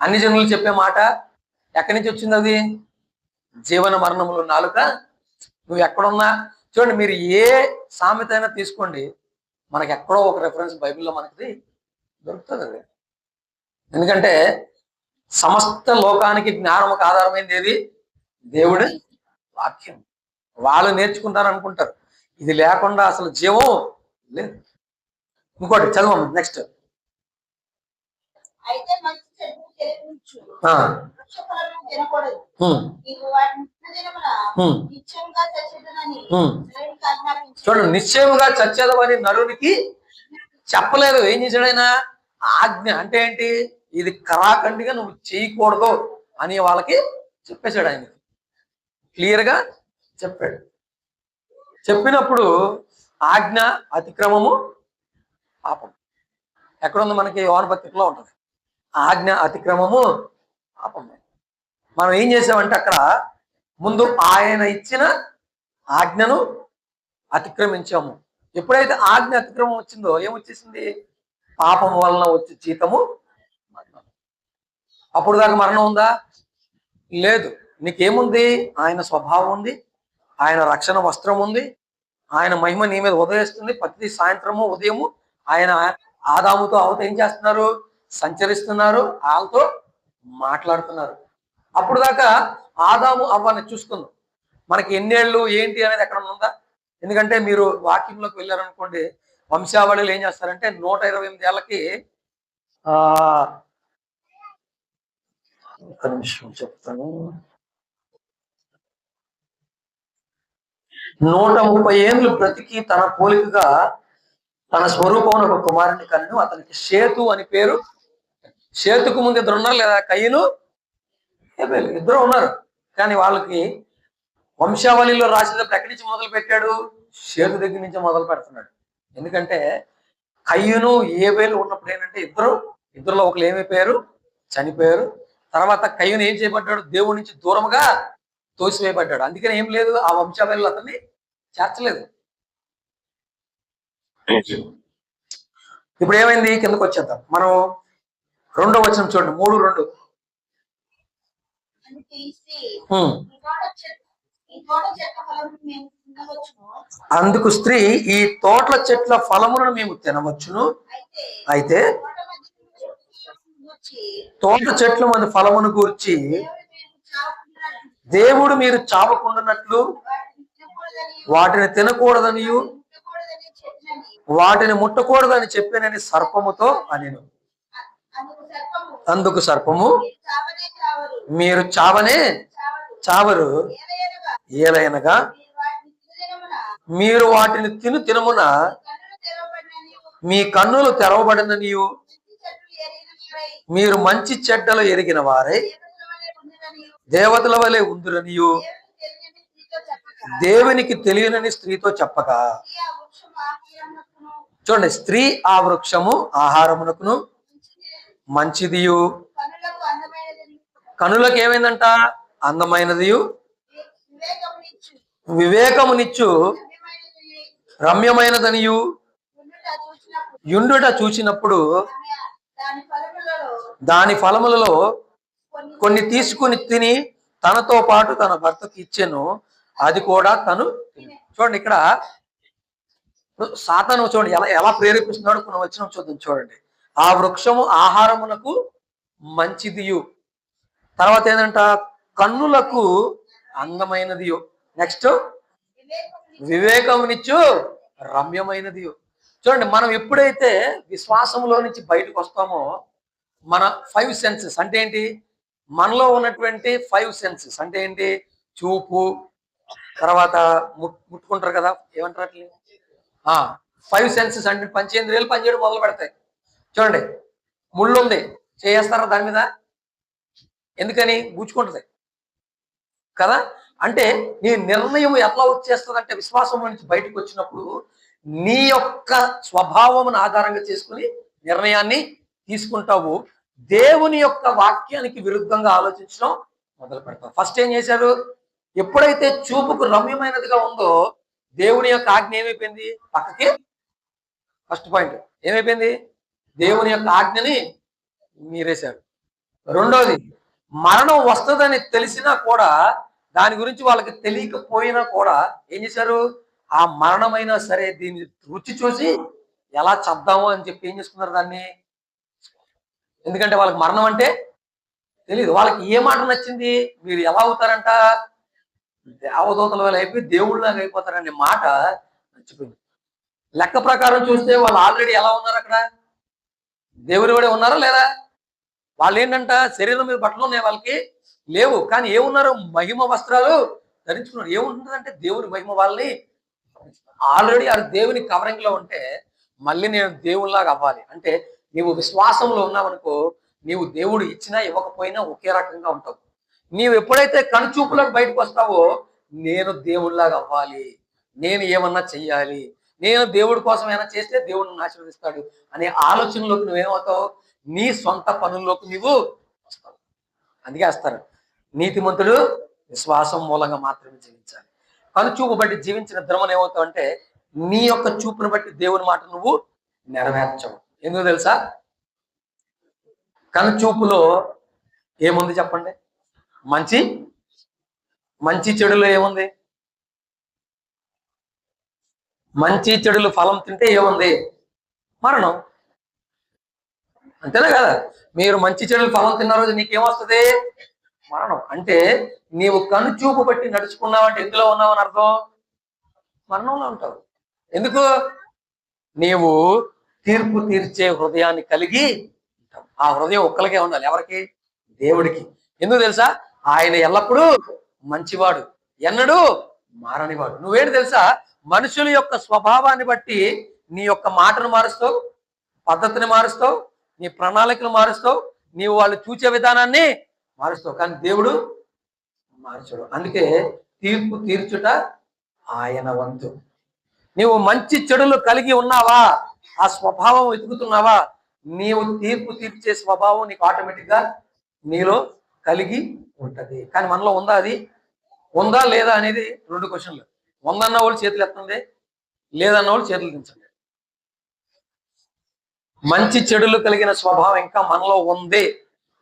అన్ని జనులు చెప్పే మాట ఎక్కడి నుంచి వచ్చింది? అది జీవన మరణములు నాలుక. నువ్వు ఎక్కడున్నా చూడండి, మీరు ఏ సామెత అయినా తీసుకోండి, మనకి ఎక్కడో ఒక రెఫరెన్స్ బైబిల్లో మనకి దొరుకుతుంది. అది ఎందుకంటే సమస్త లోకానికి జ్ఞానముకు ఆధారమైంది ఏది? దేవుడి వాక్యం. వాళ్ళు నేర్చుకుంటారు అనుకుంటారు, ఇది లేకుండా అసలు జీవం లేదు. ఇంకోటి చదవం నెక్స్ట్. ఆ, చూడండి, నిశ్చయముగా చచ్చేదమని నరునికి చెప్పలేదు. ఏం చేశాడు ఆయన? ఆజ్ఞ అంటే ఏంటి? ఇది కరాఖండిగా నువ్వు చేయకూడదు అని వాళ్ళకి చెప్పేశాడు. ఆయన క్లియర్ గా చెప్పాడు. చెప్పినప్పుడు ఆజ్ఞ అతిక్రమము పాపం ఎక్కడుంది? మనకి యోహాను పత్రికలో ఉంటుంది. ఆజ్ఞ అతిక్రమము పాపం. మనం ఏం చేసామంటే అక్కడ ముందు ఆయన ఇచ్చిన ఆజ్ఞను అతిక్రమించాము. ఎప్పుడైతే ఆజ్ఞ అతిక్రమం వచ్చిందో ఏమొచ్చేసింది? పాపం వలన వచ్చే జీతము మరణం. అప్పుడు దాకా మరణం ఉందా? లేదు. నీకేముంది? ఆయన స్వభావం ఉంది, ఆయన రక్షణ వస్త్రం ఉంది, ఆయన మహిమ నీ మీద ఉదయిస్తుంది. ప్రతి సాయంత్రము ఉదయము ఆయన ఆదాముతో అవత ఏం చేస్తున్నారు? సంచరిస్తున్నారు, వాళ్ళతో మాట్లాడుతున్నారు. అప్పుడు దాకా ఆదాము అవ్వని చూసుకుందాం. మనకి ఎన్నేళ్ళు ఏంటి అనేది ఎక్కడ ఉందా? ఎందుకంటే మీరు వాక్యంలోకి వెళ్ళారనుకోండి, వంశావళిలో ఏం చేస్తారంటే 128 ఏళ్ళకి ఒక నిమిషం చెప్తాను, 130 ఏళ్ళు బ్రతికి తన పోలికగా తన స్వరూపం ఒక కుమారుని కన్ను. అతనికి షేతు అని పేరు. షేతుకు ముందు ఇద్దరు ఉన్నారు లేదా? కయ్యను హేబెలు ఇద్దరు ఉన్నారు. కానీ వాళ్ళకి వంశావళిలో రాసేటప్పుడు ఎక్కడి నుంచి మొదలు పెట్టాడు? షేతు దగ్గర నుంచి మొదలు పెడుతున్నాడు. ఎందుకంటే కయ్యను హేబెలు ఉన్నప్పుడు ఏంటంటే ఇద్దరులో ఒకరు ఏమైపోయారు? చనిపోయారు. తర్వాత కయ్యను ఏం చేయబడ్డాడు? దేవుడి నుంచి దూరంగా తోసివేయబడ్డాడు. అందుకని ఏం లేదు, ఆ వంశావళిలో అతన్ని చేర్చలేదు. ఇప్పుడు ఏమైంది? కిందకు వచ్చేద్దాం. మనం 2వ వచనం చూడండి, 3:2. అందుకు స్త్రీ, ఈ తోటల చెట్ల ఫలములను మేము తినవచ్చును. అయితే తోట చెట్ల మంది ఫలమును గూర్చి దేవుడు మీరు చావకుండానట్లు వాటిని తినకూడదనియు వాటిని ముట్టకూడదని చెప్పానని సర్పముతో అనెను. అందుకు సర్పము, మీరు చావనే చావరు, ఏలైనగా మీరు వాటిని తినమున మీ కన్నులు తెరవబడిననియు మీరు మంచి చెడ్డలు ఎరిగిన వారై దేవతల వలె ఉందురనియు దేవునికి తెలియనని స్త్రీతో చెప్పగా. చూడండి, స్త్రీ ఆ వృక్షము ఆహారమునకును మంచిదియు కనులకు ఏమైందంట? అందమైనదియు వివేకమునిచ్చు రమ్యమైనదనియు యుండుట చూచినప్పుడు దాని ఫలములలో కొన్ని తీసుకుని తిని తనతో పాటు తన భర్తకి ఇచ్చెను, అది కూడా తను. చూడండి, ఇక్కడ సాతాను చూడండి ఎలా ప్రేరేపిస్తున్నాడు. కొన్ని వచ్చిన చూద్దాం. చూడండి, ఆ వృక్షము ఆహారమునకు మంచిదియు, తర్వాత ఏంటంట? కన్నులకు అందమైనదియు, నెక్స్ట్ వివేకమునిచ్చు రమ్యమైనదియు. చూడండి, మనం ఎప్పుడైతే విశ్వాసంలో నుంచి బయటకు వస్తామో మన 5 సెన్సెస్ అంటే ఏంటి? మనలో ఉన్నటువంటి 5 సెన్సెస్ అంటే ఏంటి? చూపు, తర్వాత ముట్టుకుంటారు కదా, ఏమంటారు అట్లా? 5 సెన్సెస్ అంటే పంచేంద్రియాలు పనిచేయడం మొదలు పెడతాయి. చూడండి, ముళ్ళు ఉంది, చేస్తారా దాని మీద? ఎందుకని? గుచ్చుకుంటుంది కదా. అంటే నీ నిర్ణయం ఎట్లా వచ్చేస్తుంది అంటే విశ్వాసం నుంచి బయటకు వచ్చినప్పుడు నీ యొక్క స్వభావం ఆధారంగా చేసుకుని నిర్ణయాన్ని తీసుకుంటావు. దేవుని యొక్క వాక్యానికి విరుద్ధంగా ఆలోచించడం మొదలు పెడతావు. ఫస్ట్ ఏం చేశారు? ఎప్పుడైతే చూపుకు రమ్యమైనదిగా ఉందో దేవుని యొక్క ఆజ్ఞ ఏమైపోయింది? పక్కకి. ఫస్ట్ పాయింట్ ఏమైపోయింది? దేవుని యొక్క ఆజ్ఞని మీరేశారు. రెండోది, మరణం వస్తుందని తెలిసినా కూడా దాని గురించి వాళ్ళకి తెలియకపోయినా కూడా ఏం చేశారు? ఆ మరణమైనా సరే దీన్ని రుచి చూసి ఎలా చద్దాము అని చెప్పి ఏం చేసుకున్నారు దాన్ని. ఎందుకంటే వాళ్ళకి మరణం అంటే తెలియదు. వాళ్ళకి ఏ మాట నచ్చింది? మీరు ఎలా అవుతారంట? దేవదూతల వల్ల అయిపోయి దేవుళ్ళలాగా అయిపోతారనే మాట నచ్చిపోయింది. లెక్క ప్రకారం చూస్తే వాళ్ళు ఆల్రెడీ ఎలా ఉన్నారు? అక్కడ దేవుని కూడా ఉన్నారా లేదా? వాళ్ళు ఏంటంట, శరీరం మీద బట్టలు ఉన్నాయి వాళ్ళకి, లేవు. కానీ ఏమున్నారు, మహిమ వస్త్రాలు ధరించుకున్నారు. ఏముంటుందంటే దేవుని మహిమ వాళ్ళని ఆల్రెడీ ఆ దేవుని కవరింగ్ లో ఉంటే మళ్ళీ నేను దేవునిలాగా అవ్వాలి అంటే నీవు విశ్వాసంలో ఉన్నావనుకో, నీవు దేవుడు ఇచ్చినా ఇవ్వకపోయినా ఒకే రకంగా ఉంటావు. నీవు ఎప్పుడైతే కనుచూపులకు బయటకు వస్తావో, నేను దేవుడిలాగా అవ్వాలి, నేను ఏమన్నా చెయ్యాలి, నేను దేవుడి కోసం ఏమైనా చేస్తే దేవుడిని ఆశీర్వదిస్తాడు అనే ఆలోచనలోకి నువ్వేమవుతావు, నీ సొంత పనుల్లోకి నువ్వు వస్తావు. అందుకే వస్తారు, నీతిమంతుడు విశ్వాసం మూలంగా మాత్రమే జీవించాలి. కనుచూపు బట్టి జీవించిన ధర్మం ఏమవుతావు అంటే, నీ యొక్క చూపును బట్టి దేవుని మాట నువ్వు నెరవేర్చవు. ఎందుకు తెలుసా, కనుచూపులో ఏముంది చెప్పండి, మంచి మంచి చెడులో ఏముంది, మంచి చెడులు ఫలం తింటే ఏముంది, మరణం. అంతేనా కదా, మీరు మంచి చెడులు ఫలం తిన్న రోజు నీకేమొస్తుంది, మరణం. అంటే నీవు కనుచూపు బట్టి నడుచుకున్నావంటే ఎందులో ఉన్నావని అర్థం, మరణంలో ఉంటావు. ఎందుకు, నీవు తీర్పు తీర్చే హృదయాన్ని కలిగి ఉంటావు. ఆ హృదయం ఒక్కరికే ఉండాలి, ఎవరికి, దేవుడికి. ఎందుకు తెలుసా, ఆయన ఎల్లప్పుడూ మంచివాడు, ఎన్నడూ మారనివాడు. నువ్వేంటి తెలుసా, మనుషుల యొక్క స్వభావాన్ని బట్టి నీ యొక్క మాటను మారుస్తావు, పద్ధతిని మారుస్తావు, నీ ప్రణాళికలు మారుస్తావు, నీవు వాళ్ళు చూసే విధానాన్ని మారుస్తావు. కానీ దేవుడు మార్చడు. అందుకే తీర్పు తీర్చుట ఆయన వంతు. నీవు మంచి చెడులు కలిగి ఉన్నావా, ఆ స్వభావం వెతుకుతున్నావా, నీవు తీర్పు తీర్చే స్వభావం నీకు ఆటోమేటిక్ గా నీలో కలిగి ఉంటది. కానీ మనలో ఉందా, అది ఉందా లేదా అనేది రెండు క్వశ్చన్లు. ఉందన్న వాళ్ళు చేతులు ఎత్తండి, లేదన్న వాళ్ళు చేతులు దించండి. మంచి చెడులు కలిగిన స్వభావం ఇంకా మనలో ఉంది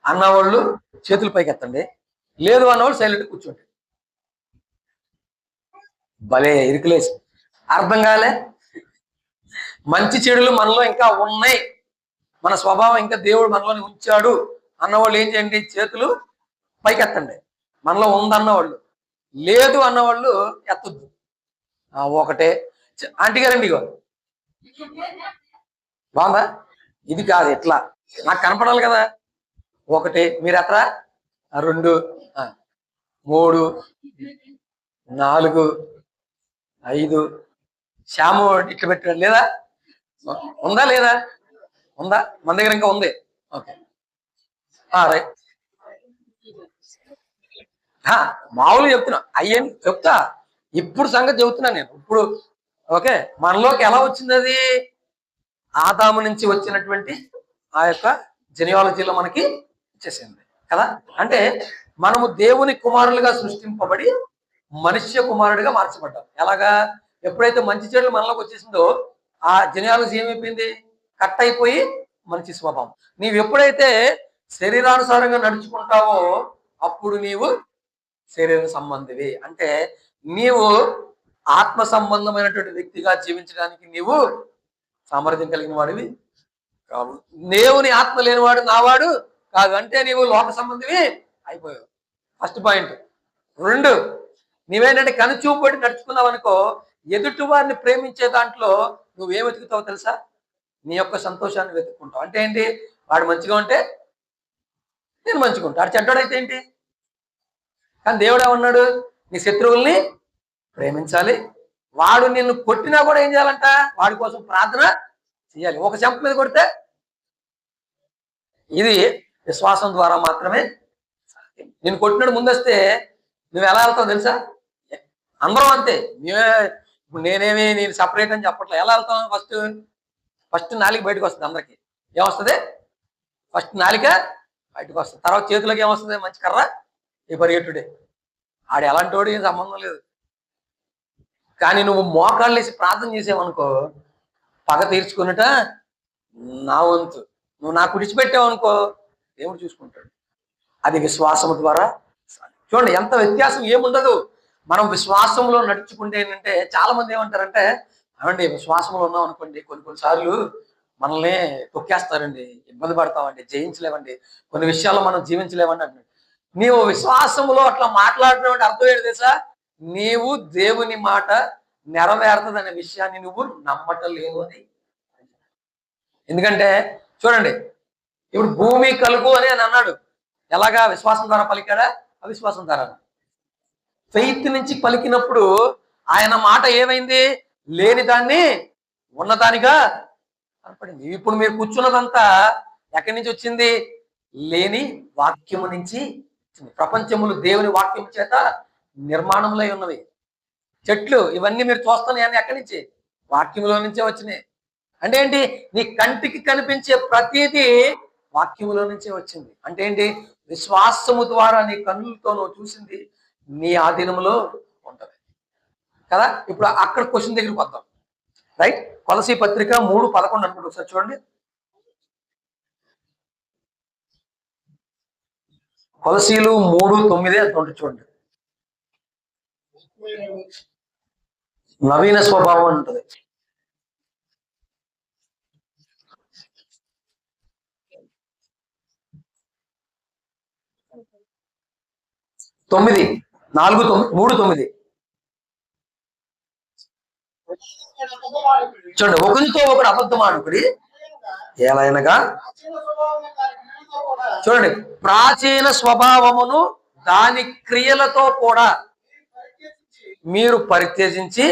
అన్నవాళ్ళు చేతులు పైకి ఎత్తండి, లేదు అన్నవాళ్ళు సైలెంట్ కూర్చోండి. భలే ఇరుకులేసి అర్థం కాలే, మంచి చెడులు మనలో ఇంకా ఉన్నాయి, మన స్వభావం ఇంకా దేవుడు మనలోని ఉంచాడు అన్నవాళ్ళు ఏం చేయండి, చేతులు పైకెత్తండి. మనలో ఉందన్నవాళ్ళు, లేదు అన్నవాళ్ళు ఎత్తద్దు. ఒకటే ఆంటీ గారండి, ఇగో బాగుందా, ఇది కాదు ఇట్లా నాకు కనపడాలి కదా. ఒకటి మీరు ఎత్తరా, 2, 3, 4, 5. శ్యాము ఇట్లా పెట్టాడు, లేదా, ఉందా లేదా, ఉందా, మన దగ్గర ఇంకా ఉంది. Okay right. మామూలుగా చెప్తున్నా, అయ్యని చెప్తా, ఇప్పుడు సంగతి చెబుతున్నా నేను ఇప్పుడు. ఓకే, మనలోకి ఎలా వచ్చింది అది, ఆదాము నుంచి వచ్చినటువంటి ఆ యొక్క జెనియాలజీలో మనకి వచ్చేసింది కదా. అంటే మనము దేవుని కుమారులుగా సృష్టింపబడి మనుష్య కుమారుడిగా మార్చబడ్డాం. ఎలాగా, ఎప్పుడైతే మంచి చెడులు మనలోకి వచ్చేసిందో ఆ జెనియాలజీ ఏమైపోయింది, కట్ అయిపోయి మంచి స్వభావం. నీవు ఎప్పుడైతే శరీరానుసారంగా నడుచుకుంటావో అప్పుడు నీవు శరీర సంబంధివి. అంటే నీవు ఆత్మ సంబంధమైనటువంటి వ్యక్తిగా జీవించడానికి నీవు సామర్థ్యం కలిగిన వాడివి కావు. దేవుని ఆత్మ లేనివాడు నావాడు కాదు, అంటే నీవు లోక సంబంధివి అయిపోయావు. First point. 2, నీవేంటంటే కనుచూపు పడి నడుచుకున్నావు అనుకో, ఎదుటి వారిని ప్రేమించే దాంట్లో నువ్వేం వెతుకుతావు తెలుసా, నీ యొక్క సంతోషాన్ని వెతుక్కుంటావు. అంటే ఏంటి, వాడు మంచిగా ఉంటే నేను మంచిగా ఉంటా, వాడు చెడ్డోడైతే ఏంటి. కానీ దేవుడు ఏమన్నాడు, నీ శత్రువుల్ని ప్రేమించాలి, వాడు నిన్ను కొట్టినా కూడా ఏం చేయాలంట, వాడి కోసం ప్రార్థన చేయాలి. ఒక చెంప మీద కొడితే, ఇది విశ్వాసం ద్వారా మాత్రమే. నేను కొట్టినాడు ముందొస్తే నువ్వు ఎలా వెళ్తావు తెలుసా, అందరం అంతే. ఇప్పుడు నేను సపరేట్ అని చెప్పట్లే, ఎలా వెళ్తాం, ఫస్ట్ నాలిక బయటకు వస్తుంది. అందరికి ఏమొస్తుంది, ఫస్ట్ నాలిక బయటకు వస్తుంది, తర్వాత చేతులకు ఏమొస్తుంది, మంచి కర్ర, ఈ పరిగెట్టుడే. ఆడు ఎలాంటి వాడు ఏం సంబంధం లేదు. కానీ నువ్వు మోకాళ్ళు వేసి ప్రార్థన చేసావనుకో, పగ తీర్చుకున్నట నా వంతు, నువ్వు నాకు విడిచిపెట్టావు అనుకో, దేవుడు చూసుకుంటాడు. అది విశ్వాసము ద్వారా. చూడండి ఎంత వ్యత్యాసం, ఏముండదు. మనం విశ్వాసంలో నడుచుకుంటే ఏంటంటే, చాలా మంది ఏమంటారంటే, అవండి విశ్వాసంలో ఉన్నాం అనుకోండి, కొన్నిసార్లు మనల్ని తొక్కేస్తారండి, ఇబ్బంది పడతామండి, జయించలేమండి, కొన్ని విషయాల్లో మనం జీవించలేమండి అంటున్నాడు. నీవు విశ్వాసంలో అట్లా మాట్లాడడం అంటే అర్థం ఏంటి తెలుసా, నీవు దేవుని మాట నెరవేరుతుందనే విషయాన్ని నువ్వు నమ్మటం లేవు అని. ఎందుకంటే చూడండి, ఇప్పుడు భూమి కలుగు అని అని అన్నాడు. ఎలాగా? విశ్వాసం ద్వారా పలికాడా? అవిశ్వాసం ద్వారా. ఫెయిత్ నుంచి పలికినప్పుడు ఆయన మాట ఏమైంది? లేని దాన్ని ఉన్నదానిగా కనపడింది. ఇప్పుడు మీరు కూర్చున్నదంతా ఎక్కడి నుంచి వచ్చింది? లేని వాక్యము నుంచి. ప్రపంచములు దేవుని వాక్యం చేత నిర్మాణంలో ఉన్నవి. చెట్లు ఇవన్నీ మీరు చూస్తున్నాయని ఎక్కడి నుంచి? వాక్యములో నుంచే వచ్చినాయి. అంటే ఏంటి? నీ కంటికి కనిపించే ప్రతిదీ వాక్యములో నుంచే వచ్చింది. అంటే ఏంటి? విశ్వాసము ద్వారా నీ కన్నులతో నువ్వు చూసింది నీ ఆధీనంలో ఉంటది కదా. ఇప్పుడు అక్కడ క్వశ్చన్ దగ్గరికి వద్దాం. రైట్, కొలసీ పత్రిక 3:11 అనుకుంటా, ఒకసారి చూడండి. కొలసీలు 3:9 అనుకుంటా, చూడండి. నవీన స్వభావం ఉంటుంది. తొమ్మిది 3:9 చూడండి. ఒకరితో ఒకడు అబద్ధమాడుకుడి ఏలైనగా చూడండి, ప్రాచీన స్వభావమును దాని క్రియలతో కూడా మీరు పరిత్యజించి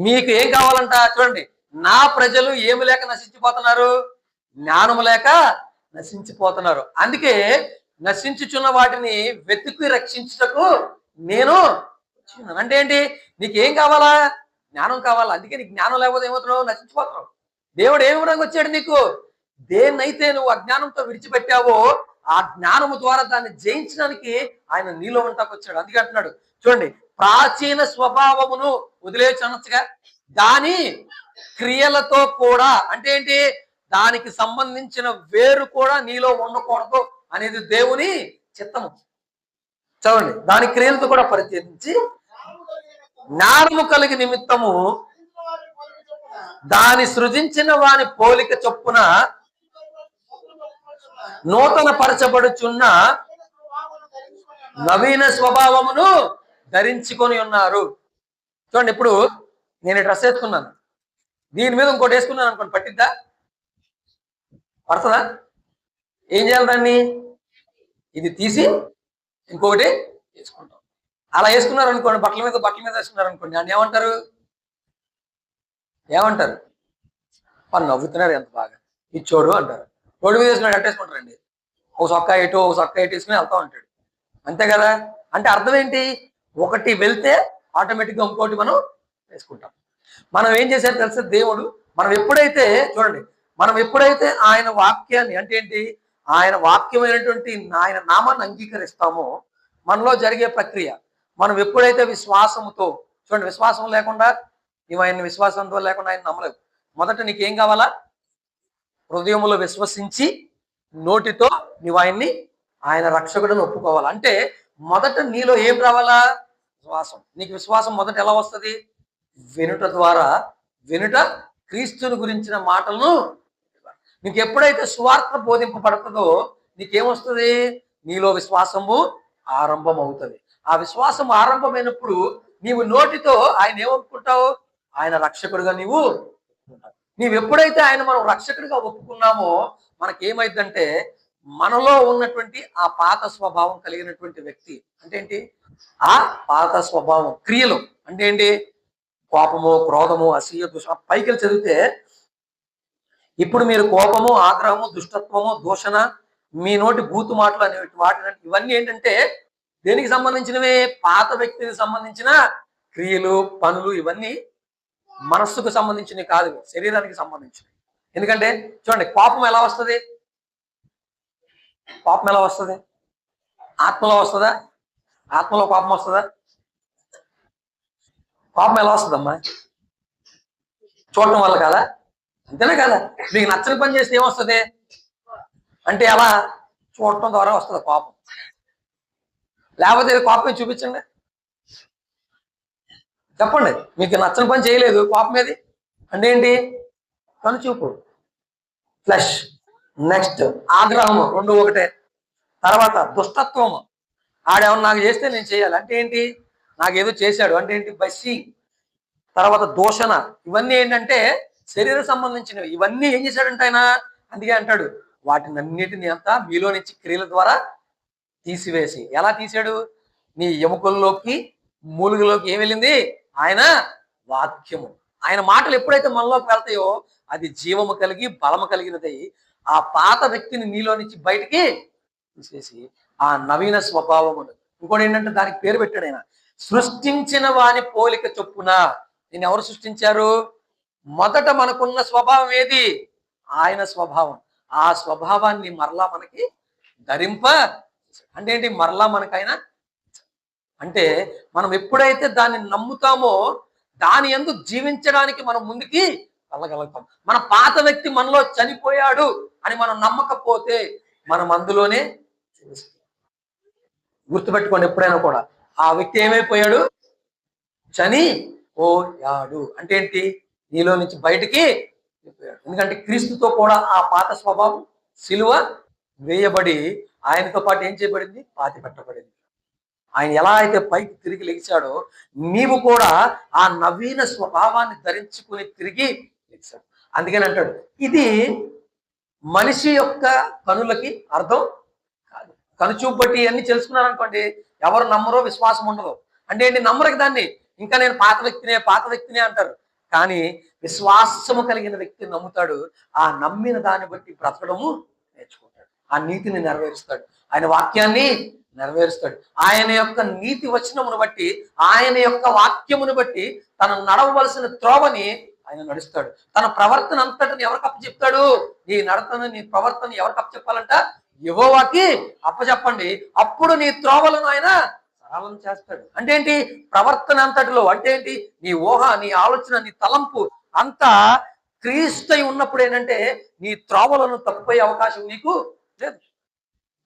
మీకు ఏం కావాలంట? చూడండి, నా ప్రజలు ఏమి లేక నశించిపోతున్నారు? జ్ఞానము లేక నశించిపోతున్నారు. అందుకే నశించుచున్న వాటిని వెతికి రక్షించుటకు నేను వచ్చినాను. అంటే ఏంటి? నీకేం కావాలా? జ్ఞానం కావాలా. అందుకే నీకు జ్ఞానం లేకపోతే ఏమవుతున్నావు? నశించిపోతున్నావు. దేవుడు ఏమి విధంగా వచ్చాడు నీకు? దేన్నైతే నువ్వు అజ్ఞానంతో విడిచిపెట్టావో ఆ జ్ఞానము ద్వారా దాన్ని జయించడానికి ఆయన నీలో ఉంటాకు వచ్చాడు. అందుకే అంటున్నాడు, చూడండి, ప్రాచీన స్వభావమును వదిలేయొచ్చనొచ్చుగా, దాని క్రియలతో కూడా. అంటే ఏంటి? దానికి సంబంధించిన వేరు కూడా నీలో ఉండకూడదు అనేది దేవుని చిత్తము. చదవండి, దాని క్రియలతో కూడా పరిత్యజించి జ్ఞానము కలిగి నిమిత్తము దాని సృజించిన వాని పోలిక చొప్పున నూతన పరచబడుచున్న నవీన స్వభావమును ధరించుకొని ఉన్నారు. చూడండి, ఇప్పుడు నేను డ్రెస్ వేసుకున్నాను, దీని మీద ఇంకోటి వేసుకున్నాను అనుకోండి, పట్టిద్దా? పడుతుందా? ఏం చేయాలి? దాన్ని ఇది తీసి ఇంకొకటి వేసుకుంటాం. అలా వేసుకున్నారు అనుకోండి, బట్టల మీద వేసుకున్నారు అనుకోండి, అని ఏమంటారు? వాళ్ళు నవ్వుతున్నారు, ఎంత బాగా ఇచ్చోడు అంటారు. రోడ్డు మీద వేసుకున్నాడు కట్టేసుకుంటారండి. ఓ సొక్క ఇటు వేసుకుని వెళ్తా ఉంటాడు. అంతే కదా. అంటే అర్థం ఏంటి? ఒకటి వెళ్తే ఆటోమేటిక్గా ఇంకోటి మనం వేసుకుంటాం. మనం ఏం చేశారు తెలుసా? దేవుడు మనం ఎప్పుడైతే ఆయన వాక్యాన్ని, అంటే ఏంటి, ఆయన వాక్యమైనటువంటి ఆయన నామాన్ని అంగీకరిస్తామో మనలో జరిగే ప్రక్రియ. మనం ఎప్పుడైతే విశ్వాసంతో, చూడండి, విశ్వాసం లేకుండా నువ్వు ఆయన విశ్వాసంతో లేకుండా ఆయన నమ్మలేవు. మొదట నీకేం కావాలా? హృదయములో విశ్వసించి నోటితో నీవు ఆయన రక్షకుడిని ఒప్పుకోవాలి. అంటే మొదట నీలో ఏం రావాలా? విశ్వాసం. నీకు విశ్వాసం మొదట ఎలా వస్తుంది? వినుట ద్వారా. వినుట క్రీస్తుని గురించిన మాటలను. నీకు ఎప్పుడైతే సువార్త బోధింపబడుతుందో నీకేమొస్తుంది? నీలో విశ్వాసము ఆరంభం అవుతుంది. ఆ విశ్వాసం ఆరంభమైనప్పుడు నీవు నోటితో ఆయన ఏమొప్పుకుంటావు? ఆయన రక్షకుడిగా నీవు ఎప్పుడైతే ఆయన మనం రక్షకుడిగా ఒప్పుకున్నామో మనకేమైందంటే మనలో ఉన్నటువంటి ఆ పాత స్వభావం కలిగినటువంటి వ్యక్తి, అంటే ఏంటి? ఆ పాత స్వభావం క్రియలు అంటే ఏంటి? కోపము, క్రోధము, అసూయ, పైకి చదివితే ఇప్పుడు మీరు కోపము, ఆగ్రహము, దుష్టత్వము, దూషణ, మీ నోటి బూతు మాటలు అనే వాటి ఇవన్నీ ఏంటంటే దేనికి సంబంధించినవి? పాత వ్యక్తికి సంబంధించిన క్రియలు, పనులు. ఇవన్నీ మనస్సుకు సంబంధించినవి కాదు, శరీరానికి సంబంధించినవి. ఎందుకంటే చూడండి, కోపం ఎలా వస్తుంది? ఆత్మలో వస్తుందా? ఆత్మలో కోపం వస్తుందా? కోపం ఎలా వస్తుందమ్మా? చూడటం వల్ల కాదా? అంతేనా కదా. మీకు నచ్చని పని చేస్తే ఏమొస్తుంది అంటే ఎలా? చూడటం ద్వారా వస్తుంది కోపం. లేకపోతే కోపం చూపించండి, చెప్పండి. మీకు నచ్చని పని చేయలేదు, కోపం ఏది అంటే ఏంటి? కనుచూపు, ఫ్లెష్. నెక్స్ట్ ఆగ్రహము, రెండు ఒకటే. తర్వాత దుష్టత్వము, ఆడేమన్నా నాకు చేస్తే నేను చేయాలి అంటే ఏంటి? నాకేదో చేశాడు అంటే ఏంటి? By seeing. తర్వాత దూషణ, ఇవన్నీ ఏంటంటే శరీర సంబంధించినవి. ఇవన్నీ ఏం చేశాడంటే ఆయన అందుకే అంటాడు వాటినన్నిటిని అంతా మీలో నుంచి క్రియల ద్వారా తీసివేసి. ఎలా తీసాడు? నీ ఎముకల్లోకి మూలుగులోకి ఏం వెళ్ళింది? ఆయన వాక్యము. ఆయన మాటలు ఎప్పుడైతే మనలోకి వెళ్తాయో అది జీవము కలిగి బలము కలిగినదై ఆ పాత వ్యక్తిని నీలో నుంచి బయటికి తీసేసి ఆ నవీన స్వభావమును. ఇంకోటి ఏంటంటే దానికి పేరు పెట్టాడు ఆయన, సృష్టించిన వాని పోలిక చొప్పున. నేను ఎవరు సృష్టించారు? మొదట మనకున్న స్వభావం ఏది? ఆయన స్వభావం. ఆ స్వభావాన్ని మరలా మనకి ధరింప. అంటే ఏంటి? మరలా మనకైనా అంటే మనం ఎప్పుడైతే దాన్ని నమ్ముతామో దాని యందు జీవించడానికి మనం ముందుకి వెళ్ళగలుగుతాం. మన పాత వ్యక్తి మనలో చనిపోయాడు అని మనం నమ్మకపోతే మనం అందులోనే గుర్తుపెట్టుకోండి. ఎప్పుడైనా కూడా ఆ వ్యక్తి ఏమైపోయాడు? చనిపోయాడు. అంటే ఏంటి? నీలో నుంచి బయటికి వెళ్ళిపోయాడు. ఎందుకంటే క్రీస్తుతో కూడా ఆ పాత స్వభావం సిలువ వేయబడి ఆయనతో పాటు ఏం చేయబడింది? పాతి పెట్టబడింది. ఆయన ఎలా అయితే పైకి తిరిగి లెగిశాడో నీవు కూడా ఆ నవీన స్వభావాన్ని ధరించుకుని తిరిగి లెగిశాడు. అందుకని అంటాడు ఇది మనిషి యొక్క కనులకి అర్థం కాదు. కనుచూపు బట్టి అన్ని తెలుసుకున్నారనుకోండి ఎవరు నమ్మరో, విశ్వాసం ఉండదు. అంటే ఏంటి? నమ్మరికి దాన్ని. ఇంకా నేను పాత వ్యక్తినే అంటారు. కానీ విశ్వాసము కలిగిన వ్యక్తి నమ్ముతాడు. ఆ నమ్మిన దాన్ని బట్టి బ్రతకడము నేర్చుకుంటాడు. ఆ నీతిని నెరవేరుస్తాడు. ఆయన వాక్యాన్ని నెరవేరుస్తాడు. ఆయన యొక్క నీతి వచనమును బట్టి, ఆయన యొక్క వాక్యమును బట్టి తన నడవవలసిన త్రోవని ఆయన నడుస్తాడు. తన ప్రవర్తన అంతటిని ఎవరికి అప్పచెప్తాడు? నీ నడతను, నీ ప్రవర్తన ఎవరికి అప్పచెప్పాలంట? యెహోవాకి అప్పచెప్పండి. అప్పుడు నీ త్రోవలను ఆయన సరళం చేస్తాడు. అంటే ఏంటి? ప్రవర్తన అంతటిలో అంటే ఏంటి? నీ ఊహ, నీ ఆలోచన, నీ తలంపు అంతా క్రీస్తు ఉన్నప్పుడు ఏంటంటే నీ త్రోవలను తప్పిపోయే అవకాశం నీకు లేదు.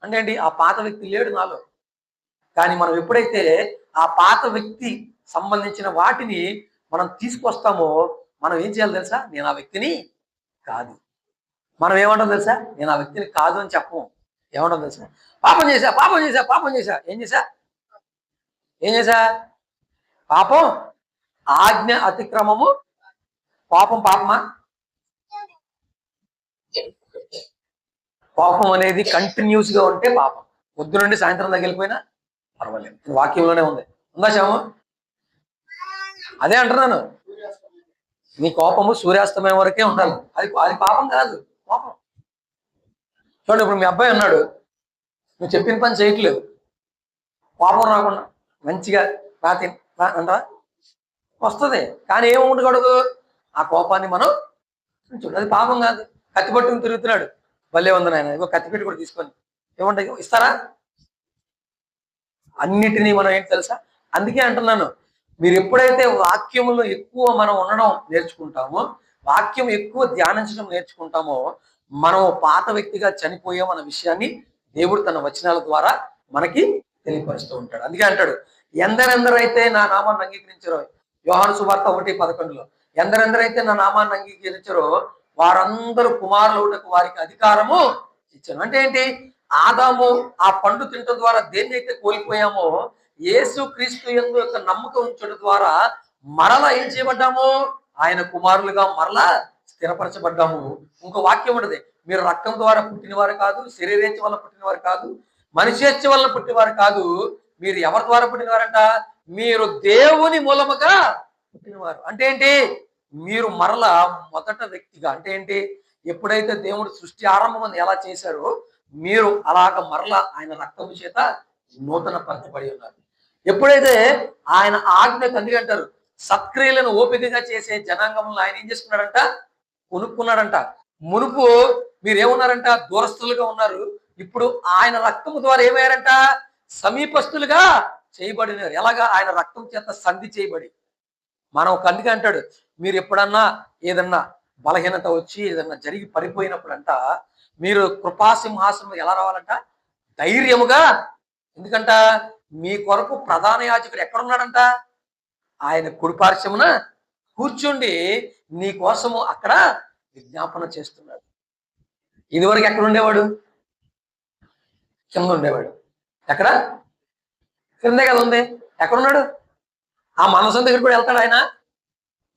అంటే ఏంటి? ఆ పాత వ్యక్తి లేడు నాలో. కానీ మనం ఎప్పుడైతే ఆ పాత వ్యక్తి సంబంధించిన వాటిని మనం తీసుకొస్తామో మనం ఏం చేయాలి తెలుసా? నేను ఆ వ్యక్తిని కాదు. మనం ఏమంటాం తెలుసా? నేను ఆ వ్యక్తిని కాదు అని చెప్పము. ఏమంటాం తెలుసా? పాపం చేశా. ఏం చేశా? పాపం, ఆజ్ఞ అతిక్రమము. పాపమా? పాపం అనేది కంటిన్యూస్ గా ఉంటే పాపం. పొద్దు నుండి సాయంత్రం దగ్గర వెళ్ళిపోయినా పర్వాలేదు. వాక్యంలోనే ఉందా శ్యాము? అదే అంటున్నాను. నీ కోపము సూర్యాస్తమయం వరకే ఉండాలి. అది పాపం కాదు. కోపం చూడండి, ఇప్పుడు మీ అబ్బాయి ఉన్నాడు, నువ్వు చెప్పిన పని చేయట్లేదు. కోపం రాకుండా మంచిగా అంటారా? వస్తుంది. కానీ ఏమి ఉండకూడదు? ఆ కోపాన్ని మనం చూడు, అది పాపం కాదు. కత్తి పట్టుకుని తిరుగుతున్నాడు, భలే ఉంది నాయన, ఇగో కత్తిపెట్టి కూడా తీసుకొని ఏమంటాయి ఇస్తారా? అన్నిటినీ మనం ఏంటి తెలుసా? అందుకే అంటున్నాను, మీరు ఎప్పుడైతే వాక్యములో ఎక్కువ మనం ఉండడం నేర్చుకుంటామో, వాక్యం ఎక్కువ ధ్యానించడం నేర్చుకుంటామో, మనం పాత వ్యక్తిగా చనిపోయామన్న విషయాన్ని దేవుడు తన వచనాల ద్వారా మనకి తెలియపరుస్తూ ఉంటాడు. అందుకే అంటాడు, ఎందరెందరైతే నా నామాన్ని అంగీకరించారో, యోహాను సువార్త 1:11లో, ఎందరెందరైతే నా నామాన్ని అంగీకరించారో వారందరూ కుమారులకు వారికి అధికారము ఇచ్చాను. అంటే ఏంటి? ఆదాము ఆ పండు తినటం ద్వారా దేన్ని అయితే కోల్పోయామో, యేసు క్రీస్తు యందు యొక్క నమ్మకం ఉంచడం ద్వారా మరలా ఏం చేయబడ్డాము? ఆయన కుమారులుగా మరలా స్థిరపరచబడ్డాము. ఇంకో వాక్యం ఉండదు, మీరు రక్తం ద్వారా పుట్టినవారు కాదు, శరీరేచ్ఛ వల్ల పుట్టినవారు కాదు, మనిషేచ్ఛ వల్ల పుట్టినవారు కాదు, మీరు ఎవరి ద్వారా పుట్టినవారంట? మీరు దేవుని మూలముగా పుట్టినవారు. అంటే ఏంటి? మీరు మరలా మొదట వ్యక్తిగా, అంటే ఏంటి? ఎప్పుడైతే దేవుడు సృష్టి ఆరంభం ఎలా చేశారో మీరు అలాగ మరలా ఆయన రక్తము చేత నూతన పరచబడి ఉన్నారు. ఎప్పుడైతే ఆయన ఆజ్ఞ తండ్రి అంటారు, సత్క్రియలను ఓపికగా చేసే జనాంగంలో ఆయన ఏం చేసుకున్నాడంట? కొనుక్కున్నాడంట. మునుపు మీరేమున్నారంట? దూరస్తులుగా ఉన్నారు. ఇప్పుడు ఆయన రక్తము ద్వారా ఏమయ్యారంట? సమీపస్తులుగా చేయబడినారు. ఎలాగా? ఆయన రక్తం చేత సంధి చేయబడి. మనం అందుకే అంటాడు, మీరు ఎప్పుడన్నా ఏదన్నా బలహీనత వచ్చి ఏదన్నా జరిగి పడిపోయినప్పుడు అంట, మీరు కృపాసింహాసనం ఎలా రావాలంట? ధైర్యముగా. ఎందుకంట? మీ కొరకు ప్రధాన యాజకుడు ఎక్కడున్నాడంట? ఆయన కుడిపార్శ్వమున కూర్చుండి నీ కోసము అక్కడ విజ్ఞాపన చేస్తున్నాడు. ఇదివరకు ఎక్కడ ఉండేవాడు? కింద ఉండేవాడు. ఎక్కడ? కిందే కదా ఉంది. ఎక్కడున్నాడు? ఆ మనసు దగ్గర కూడా వెళ్తాడు ఆయన?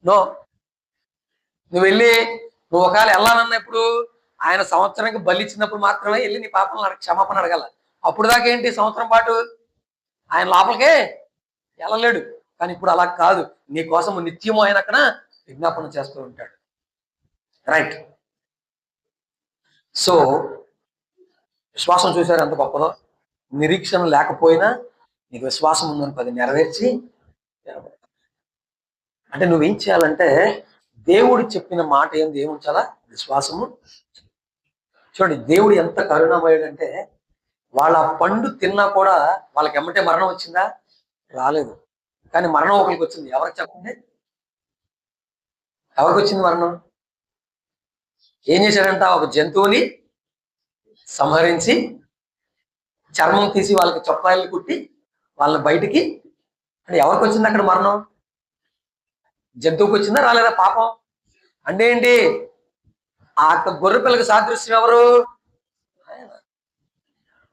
నో. నువ్వు వెళ్ళి నువ్వు ఒకవేళ వెళ్ళాలన్నప్పుడు ఆయన సంవత్సరానికి బలి ఇచ్చినప్పుడు మాత్రమే వెళ్ళి నీ పాపం క్షమాపణ అడగాల. అప్పుడు దాకా ఏంటి సంవత్సరం పాటు ఆయన లోపలికే వెళ్ళలేడు. కానీ ఇప్పుడు అలా కాదు, నీ కోసం నిత్యము ఆయన అక్కడ విజ్ఞాపన చేస్తూ ఉంటాడు. రైట్. సో విశ్వాసం చూశారు ఎంత గొప్పదో. నిరీక్షణ లేకపోయినా నీకు విశ్వాసం ఉందనుకో, అది నెరవేర్చి అంటే నువ్వేం చేయాలంటే దేవుడు చెప్పిన మాట ఏంది ఏముంచాలా? విశ్వాసము. చూడండి దేవుడు ఎంత కరుణామయుడు అంటే వాళ్ళ పండు తిన్నా కూడా వాళ్ళకి ఎమ్మటే మరణం వచ్చిందా? రాలేదు. కానీ మరణం ఒకరికి వచ్చింది. ఎవరికి చెప్పండి? ఎవరికి వచ్చింది మరణం? ఏం చేశాడంట? ఒక జంతువుని సంహరించి చర్మం తీసి వాళ్ళకి చొక్కాయలు కుట్టి వాళ్ళని బయటికి, అంటే ఎవరికి వచ్చింది అక్కడ మరణం? జంతువుకి వచ్చిందా? రాలేదా? పాపం అంటే ఏంటి? ఆ గొర్రె పిల్లకి సాదృశ్యం ఎవరు?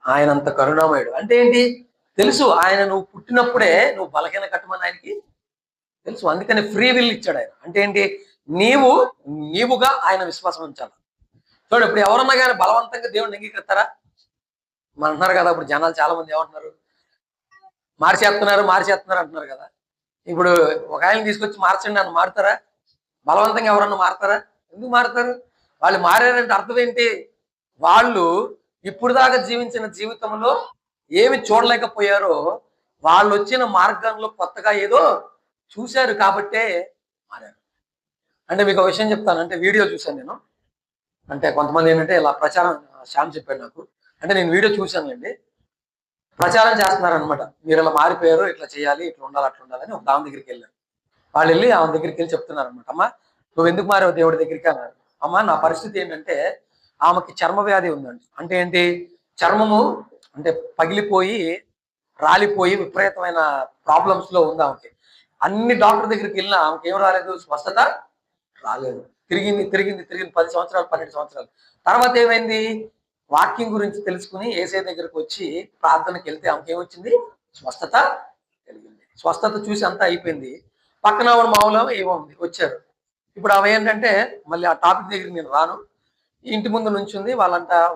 ఆయన అంత కరుణామయుడు. అంటే ఏంటి? తెలుసు ఆయన నువ్వు పుట్టినప్పుడే నువ్వు బలహీన కట్టమని ఆయనకి తెలుసు. అందుకని ఫ్రీ విల్ ఇచ్చాడు ఆయన. అంటే ఏంటి? నీవుగా ఆయన విశ్వాసం ఉంచాలి. చూడు, ఇప్పుడు ఎవరన్నా కానీ బలవంతంగా దేవుడిని అంగీకరిస్తారా? అంటున్నారు కదా, ఇప్పుడు జనాలు చాలా మంది ఏమంటున్నారు? మార్చేస్తున్నారు అంటున్నారు కదా. ఇప్పుడు ఒక ఆయన తీసుకొచ్చి మార్చండి అని మారుతారా? బలవంతంగా ఎవరన్నా మారుతారా? ఎందుకు మారుతారు? వాళ్ళు మారారంటే అర్థం ఏంటి? వాళ్ళు ఇప్పుడు దాకా జీవించిన జీవితంలో ఏమి చూడలేకపోయారో వాళ్ళు వచ్చిన మార్గంలో కొత్తగా ఏదో చూశారు కాబట్టే మారారు. అంటే మీకు ఒక విషయం చెప్తాను. అంటే వీడియో చూశాను నేను. అంటే కొంతమంది ఏంటంటే ఇలా ప్రచారం, శ్యామ్ చెప్పాడు నాకు. అంటే నేను వీడియో చూశానులేండి. ప్రచారం చేస్తున్నారనమాట. మీరు ఇలా మారిపోయారు, ఇట్లా చేయాలి, ఇట్లా ఉండాలి, అట్లా ఉండాలని ఒక దాని దగ్గరికి వెళ్ళారు. వాళ్ళు వెళ్ళి ఆమె దగ్గరికి వెళ్ళి చెప్తున్నారనమాట. అమ్మా నువ్వు ఎందుకు మారావు దేవుడి దగ్గరికి అన్నారు. అమ్మ నా పరిస్థితి ఏంటంటే ఆమెకి చర్మ వ్యాధి ఉందండి. అంటే ఏంటి? చర్మము అంటే పగిలిపోయి రాలిపోయి విపరీతమైన ప్రాబ్లమ్స్ లో ఉంది ఆమెకి. అన్ని డాక్టర్ దగ్గరికి వెళ్ళినా ఆమెకి ఏం రాలేదు, స్వస్థత రాలేదు. తిరిగింది 10 సంవత్సరాలు 12 సంవత్సరాలు తర్వాత ఏమైంది? వాక్యం గురించి తెలుసుకుని ఏసై దగ్గరకు వచ్చి ప్రార్థనకి వెళ్తే ఆమెకి ఏమొచ్చింది? స్వస్థత కలిగింది. స్వస్థత చూసి అంతా అయిపోయింది. పక్కన ఆవిడ మామూలు ఏమో ఉంది, వచ్చారు. ఇప్పుడు ఆమె ఏంటంటే మళ్ళీ ఆ టాపిక్ దగ్గరికి నేను రాను. ఇంటి ముందు నుంచి ఉంది.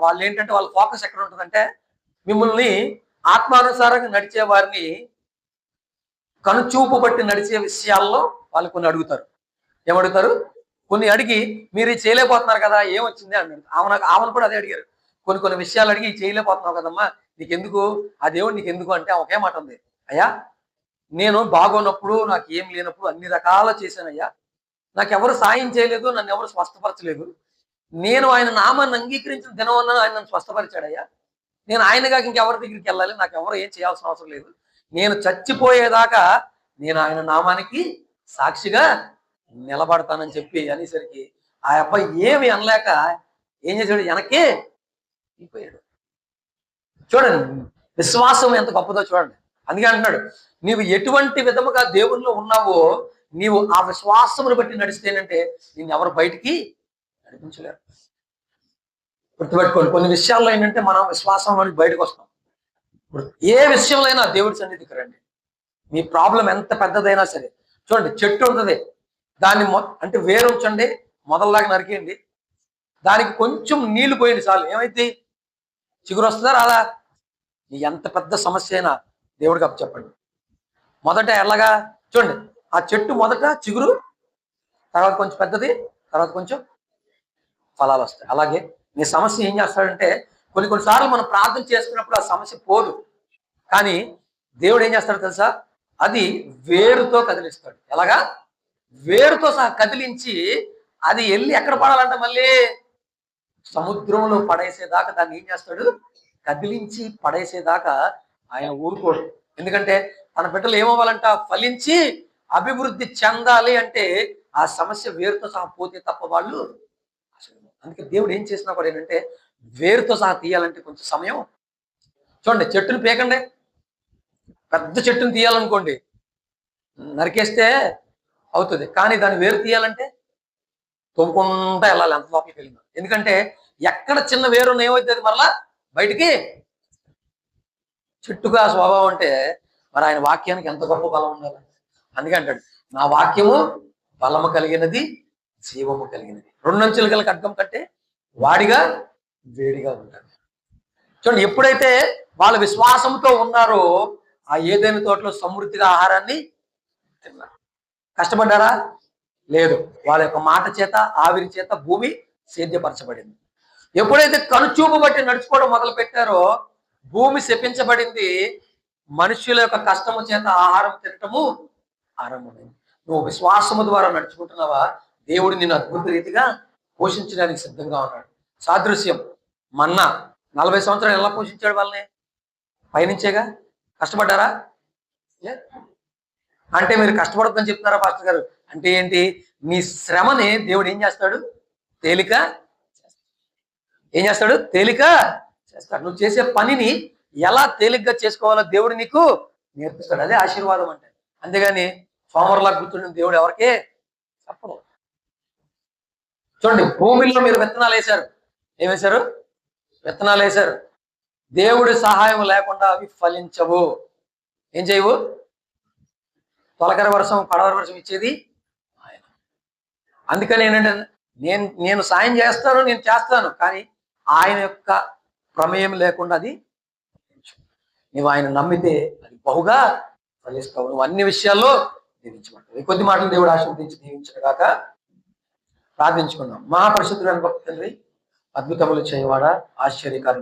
వాళ్ళు ఏంటంటే వాళ్ళ ఫోకస్ ఎక్కడ ఉంటుందంటే మిమ్మల్ని ఆత్మానుసారంగా నడిచే వారిని కనుచూపు బట్టి నడిచే విషయాల్లో వాళ్ళు కొన్ని అడుగుతారు. ఏమడుగుతారు? కొన్ని అడిగి మీరు ఇది చేయలేకపోతున్నారు కదా, ఏమొచ్చింది అన్నాడు. ఆమెను కూడా అదే అడిగారు. కొన్ని విషయాలు అడిగి చేయలేకపోతున్నావు కదమ్మా, నీకెందుకు ఆ దేవుడు, నీకెందుకు అంటే ఒకే మాట ఉంది. అయ్యా నేను బాగోనప్పుడు, నాకు ఏం లేనప్పుడు అన్ని రకాల చేశానయ్యా, నాకు ఎవరు సాయం చేయలేదు, నన్ను ఎవరు స్వస్థపరచలేదు. నేను ఆయన నామాన్ని అంగీకరించిన దినవన్న ఆయన నన్ను స్వస్థపరిచాడయ్యా. నేను ఆయనగా ఇంకెవరి దగ్గరికి వెళ్ళాలి, నాకు ఎవరు ఏం చేయాల్సిన అవసరం లేదు. నేను చచ్చిపోయేదాకా నేను ఆయన నామానికి సాక్షిగా నిలబడతానని చెప్పి అనేసరికి ఆ అబ్బాయి ఏమి అనలేక ఏం చేశాడు? వెనక్కి అయిపోయాడు. చూడండి విశ్వాసం ఎంత గొప్పదో చూడండి. అందుకే అంటున్నాడు, నీవు ఎటువంటి విధముగా దేవుల్లో ఉన్నావో నీవు ఆ విశ్వాసమును బట్టి నడిస్తేనంటే నిన్ను ఎవరు బయటికి నడిపించలేరు. గుర్తుపెట్టుకోండి, కొన్ని విషయాల్లో ఏంటంటే మనం విశ్వాసం అని బయటకు వస్తాం. ఏ విషయంలో అయినా దేవుడి సన్నిధికి రండి. మీ ప్రాబ్లం ఎంత పెద్దదైనా సరే. చూడండి చెట్టు ఉంటుంది, దాన్ని అంటే వేరు ఉంచండి, మొదల్లాగా నరికేయండి, దానికి కొంచెం నీళ్లు పోయండి చాలు, ఏమైంది? చిగురు వస్తుందా రాదా? నీ ఎంత పెద్ద సమస్య అయినా దేవుడికి అప్పు చెప్పండి. మొదట ఎలాగా? చూడండి ఆ చెట్టు మొదట చిగురు, తర్వాత కొంచెం పెద్దది, తర్వాత కొంచెం ఫలాలు వస్తాయి. అలాగే నీ సమస్య ఏం చేస్తాడంటే కొన్నిసార్లు మనం ప్రార్థన చేసుకున్నప్పుడు ఆ సమస్య పోదు, కానీ దేవుడు ఏం చేస్తాడు తెలుసా? అది వేరుతో కదిలిస్తాడు. ఎలాగా? వేరుతో సహా కదిలించి అది వెళ్ళి ఎక్కడ పడాలంట? మళ్ళీ సముద్రంలో పడేసేదాకా దాన్ని ఏం చేస్తాడు? కదిలించి పడేసేదాకా ఆయన ఊరుకోడు. ఎందుకంటే తన బిడ్డలు ఏమవ్వాలంట? ఫలించి అభివృద్ధి చెందాలి అంటే ఆ సమస్య వేరుతో సహా పోతే తప్ప వాళ్ళు. అందుకే దేవుడు ఏం చేసినా కూడా ఏంటంటే వేరుతో సహా తీయాలంటే కొంచెం సమయం. చూడండి చెట్టును పీకండి, పెద్ద చెట్టును తీయాలనుకోండి నరికేస్తే అవుతుంది, కానీ దాన్ని వేరు తీయాలంటే తొమ్ముకుంటా వెళ్ళాలి ఎంత లోపలికి వెళ్ళిందో. ఎందుకంటే ఎక్కడ చిన్న వేరు ఏమవుతుంది మరలా బయటికి. చెట్టుగా స్వభావం అంటే మరి ఆయన వాక్యానికి ఎంత గొప్ప బలం ఉండాలి. అందుకే అంటాడు, నా వాక్యము బలము కలిగినది, జీవము కలిగినది, రెండంచులు గల ఖడ్గం కంటే వాడిగా వేడిగా ఉంటాడు. చూడండి, ఎప్పుడైతే వాళ్ళ విశ్వాసంతో ఉన్నారో ఆ ఏదైనా తోటలో సమృద్ధిగా ఆహారాన్ని తిన్నారు. కష్టపడ్డారా? లేదు. వాళ్ళ యొక్క మాట చేత, ఆవిరి చేత భూమి సేద్యపరచబడింది. ఎప్పుడైతే కనుచూపు బట్టి నడుచుకోవడం మొదలు పెట్టారో భూమి శపించబడింది. మనుషుల యొక్క కష్టము చేత ఆహారం తినటము ఆరంభమైంది. నువ్వు విశ్వాసము ద్వారా నడుచుకుంటున్నావా? దేవుడు నిన్ను అద్భుత రీతిగా పోషించడానికి సిద్ధంగా ఉన్నాడు. సాదృశ్యం మన్నా 40 సంవత్సరాలు ఎలా పోషించాడు వాళ్ళని? పయనించేగా. కష్టపడ్డారా? అంటే మీరు కష్టపడొద్దని చెప్తున్నారా పాస్టర్ గారు? అంటే ఏంటి? నీ శ్రమని దేవుడు ఏం చేస్తాడు? తేలిక ఏం చేస్తాడు? తేలిక చేస్తాడు. నువ్వు చేసే పనిని ఎలా తేలిగ్గా చేసుకోవాలో దేవుడు నీకు నేర్పిస్తాడు. అదే ఆశీర్వాదం అంటే. అంతేగాని సోమరులా కూర్చుని దేవుడు ఎవరికే చెప్పడు. చూడండి, భూమిలో మీరు విత్తనాలు వేశారు. ఏం వేశారు? విత్తనాలు వేశారు. దేవుడి సహాయం లేకుండా అవి ఫలించవు. ఏం చేయవు? తొలకరి వర్షం, పడవరి వర్షం ఇచ్చేది ఆయన. అందుకని ఏంటంటే నేను సాయం చేస్తాను, నేను చేస్తాను, కానీ ఆయన యొక్క ప్రమేయం లేకుండా అది నువ్వు ఆయన నమ్మితే అది బహుగా ఫలిస్తావు. నువ్వు అన్ని విషయాల్లో దీవించమంటావు. కొద్ది మాటలు దేవుడు ఆశీర్వదించి దీవించను గాక. ప్రార్థించుకుందాం. మహాపరిశుద్ధుడైన గొప్ప తండ్రి, అద్భుతములు చేయవాడా, ఆశ్చర్యకారుడు.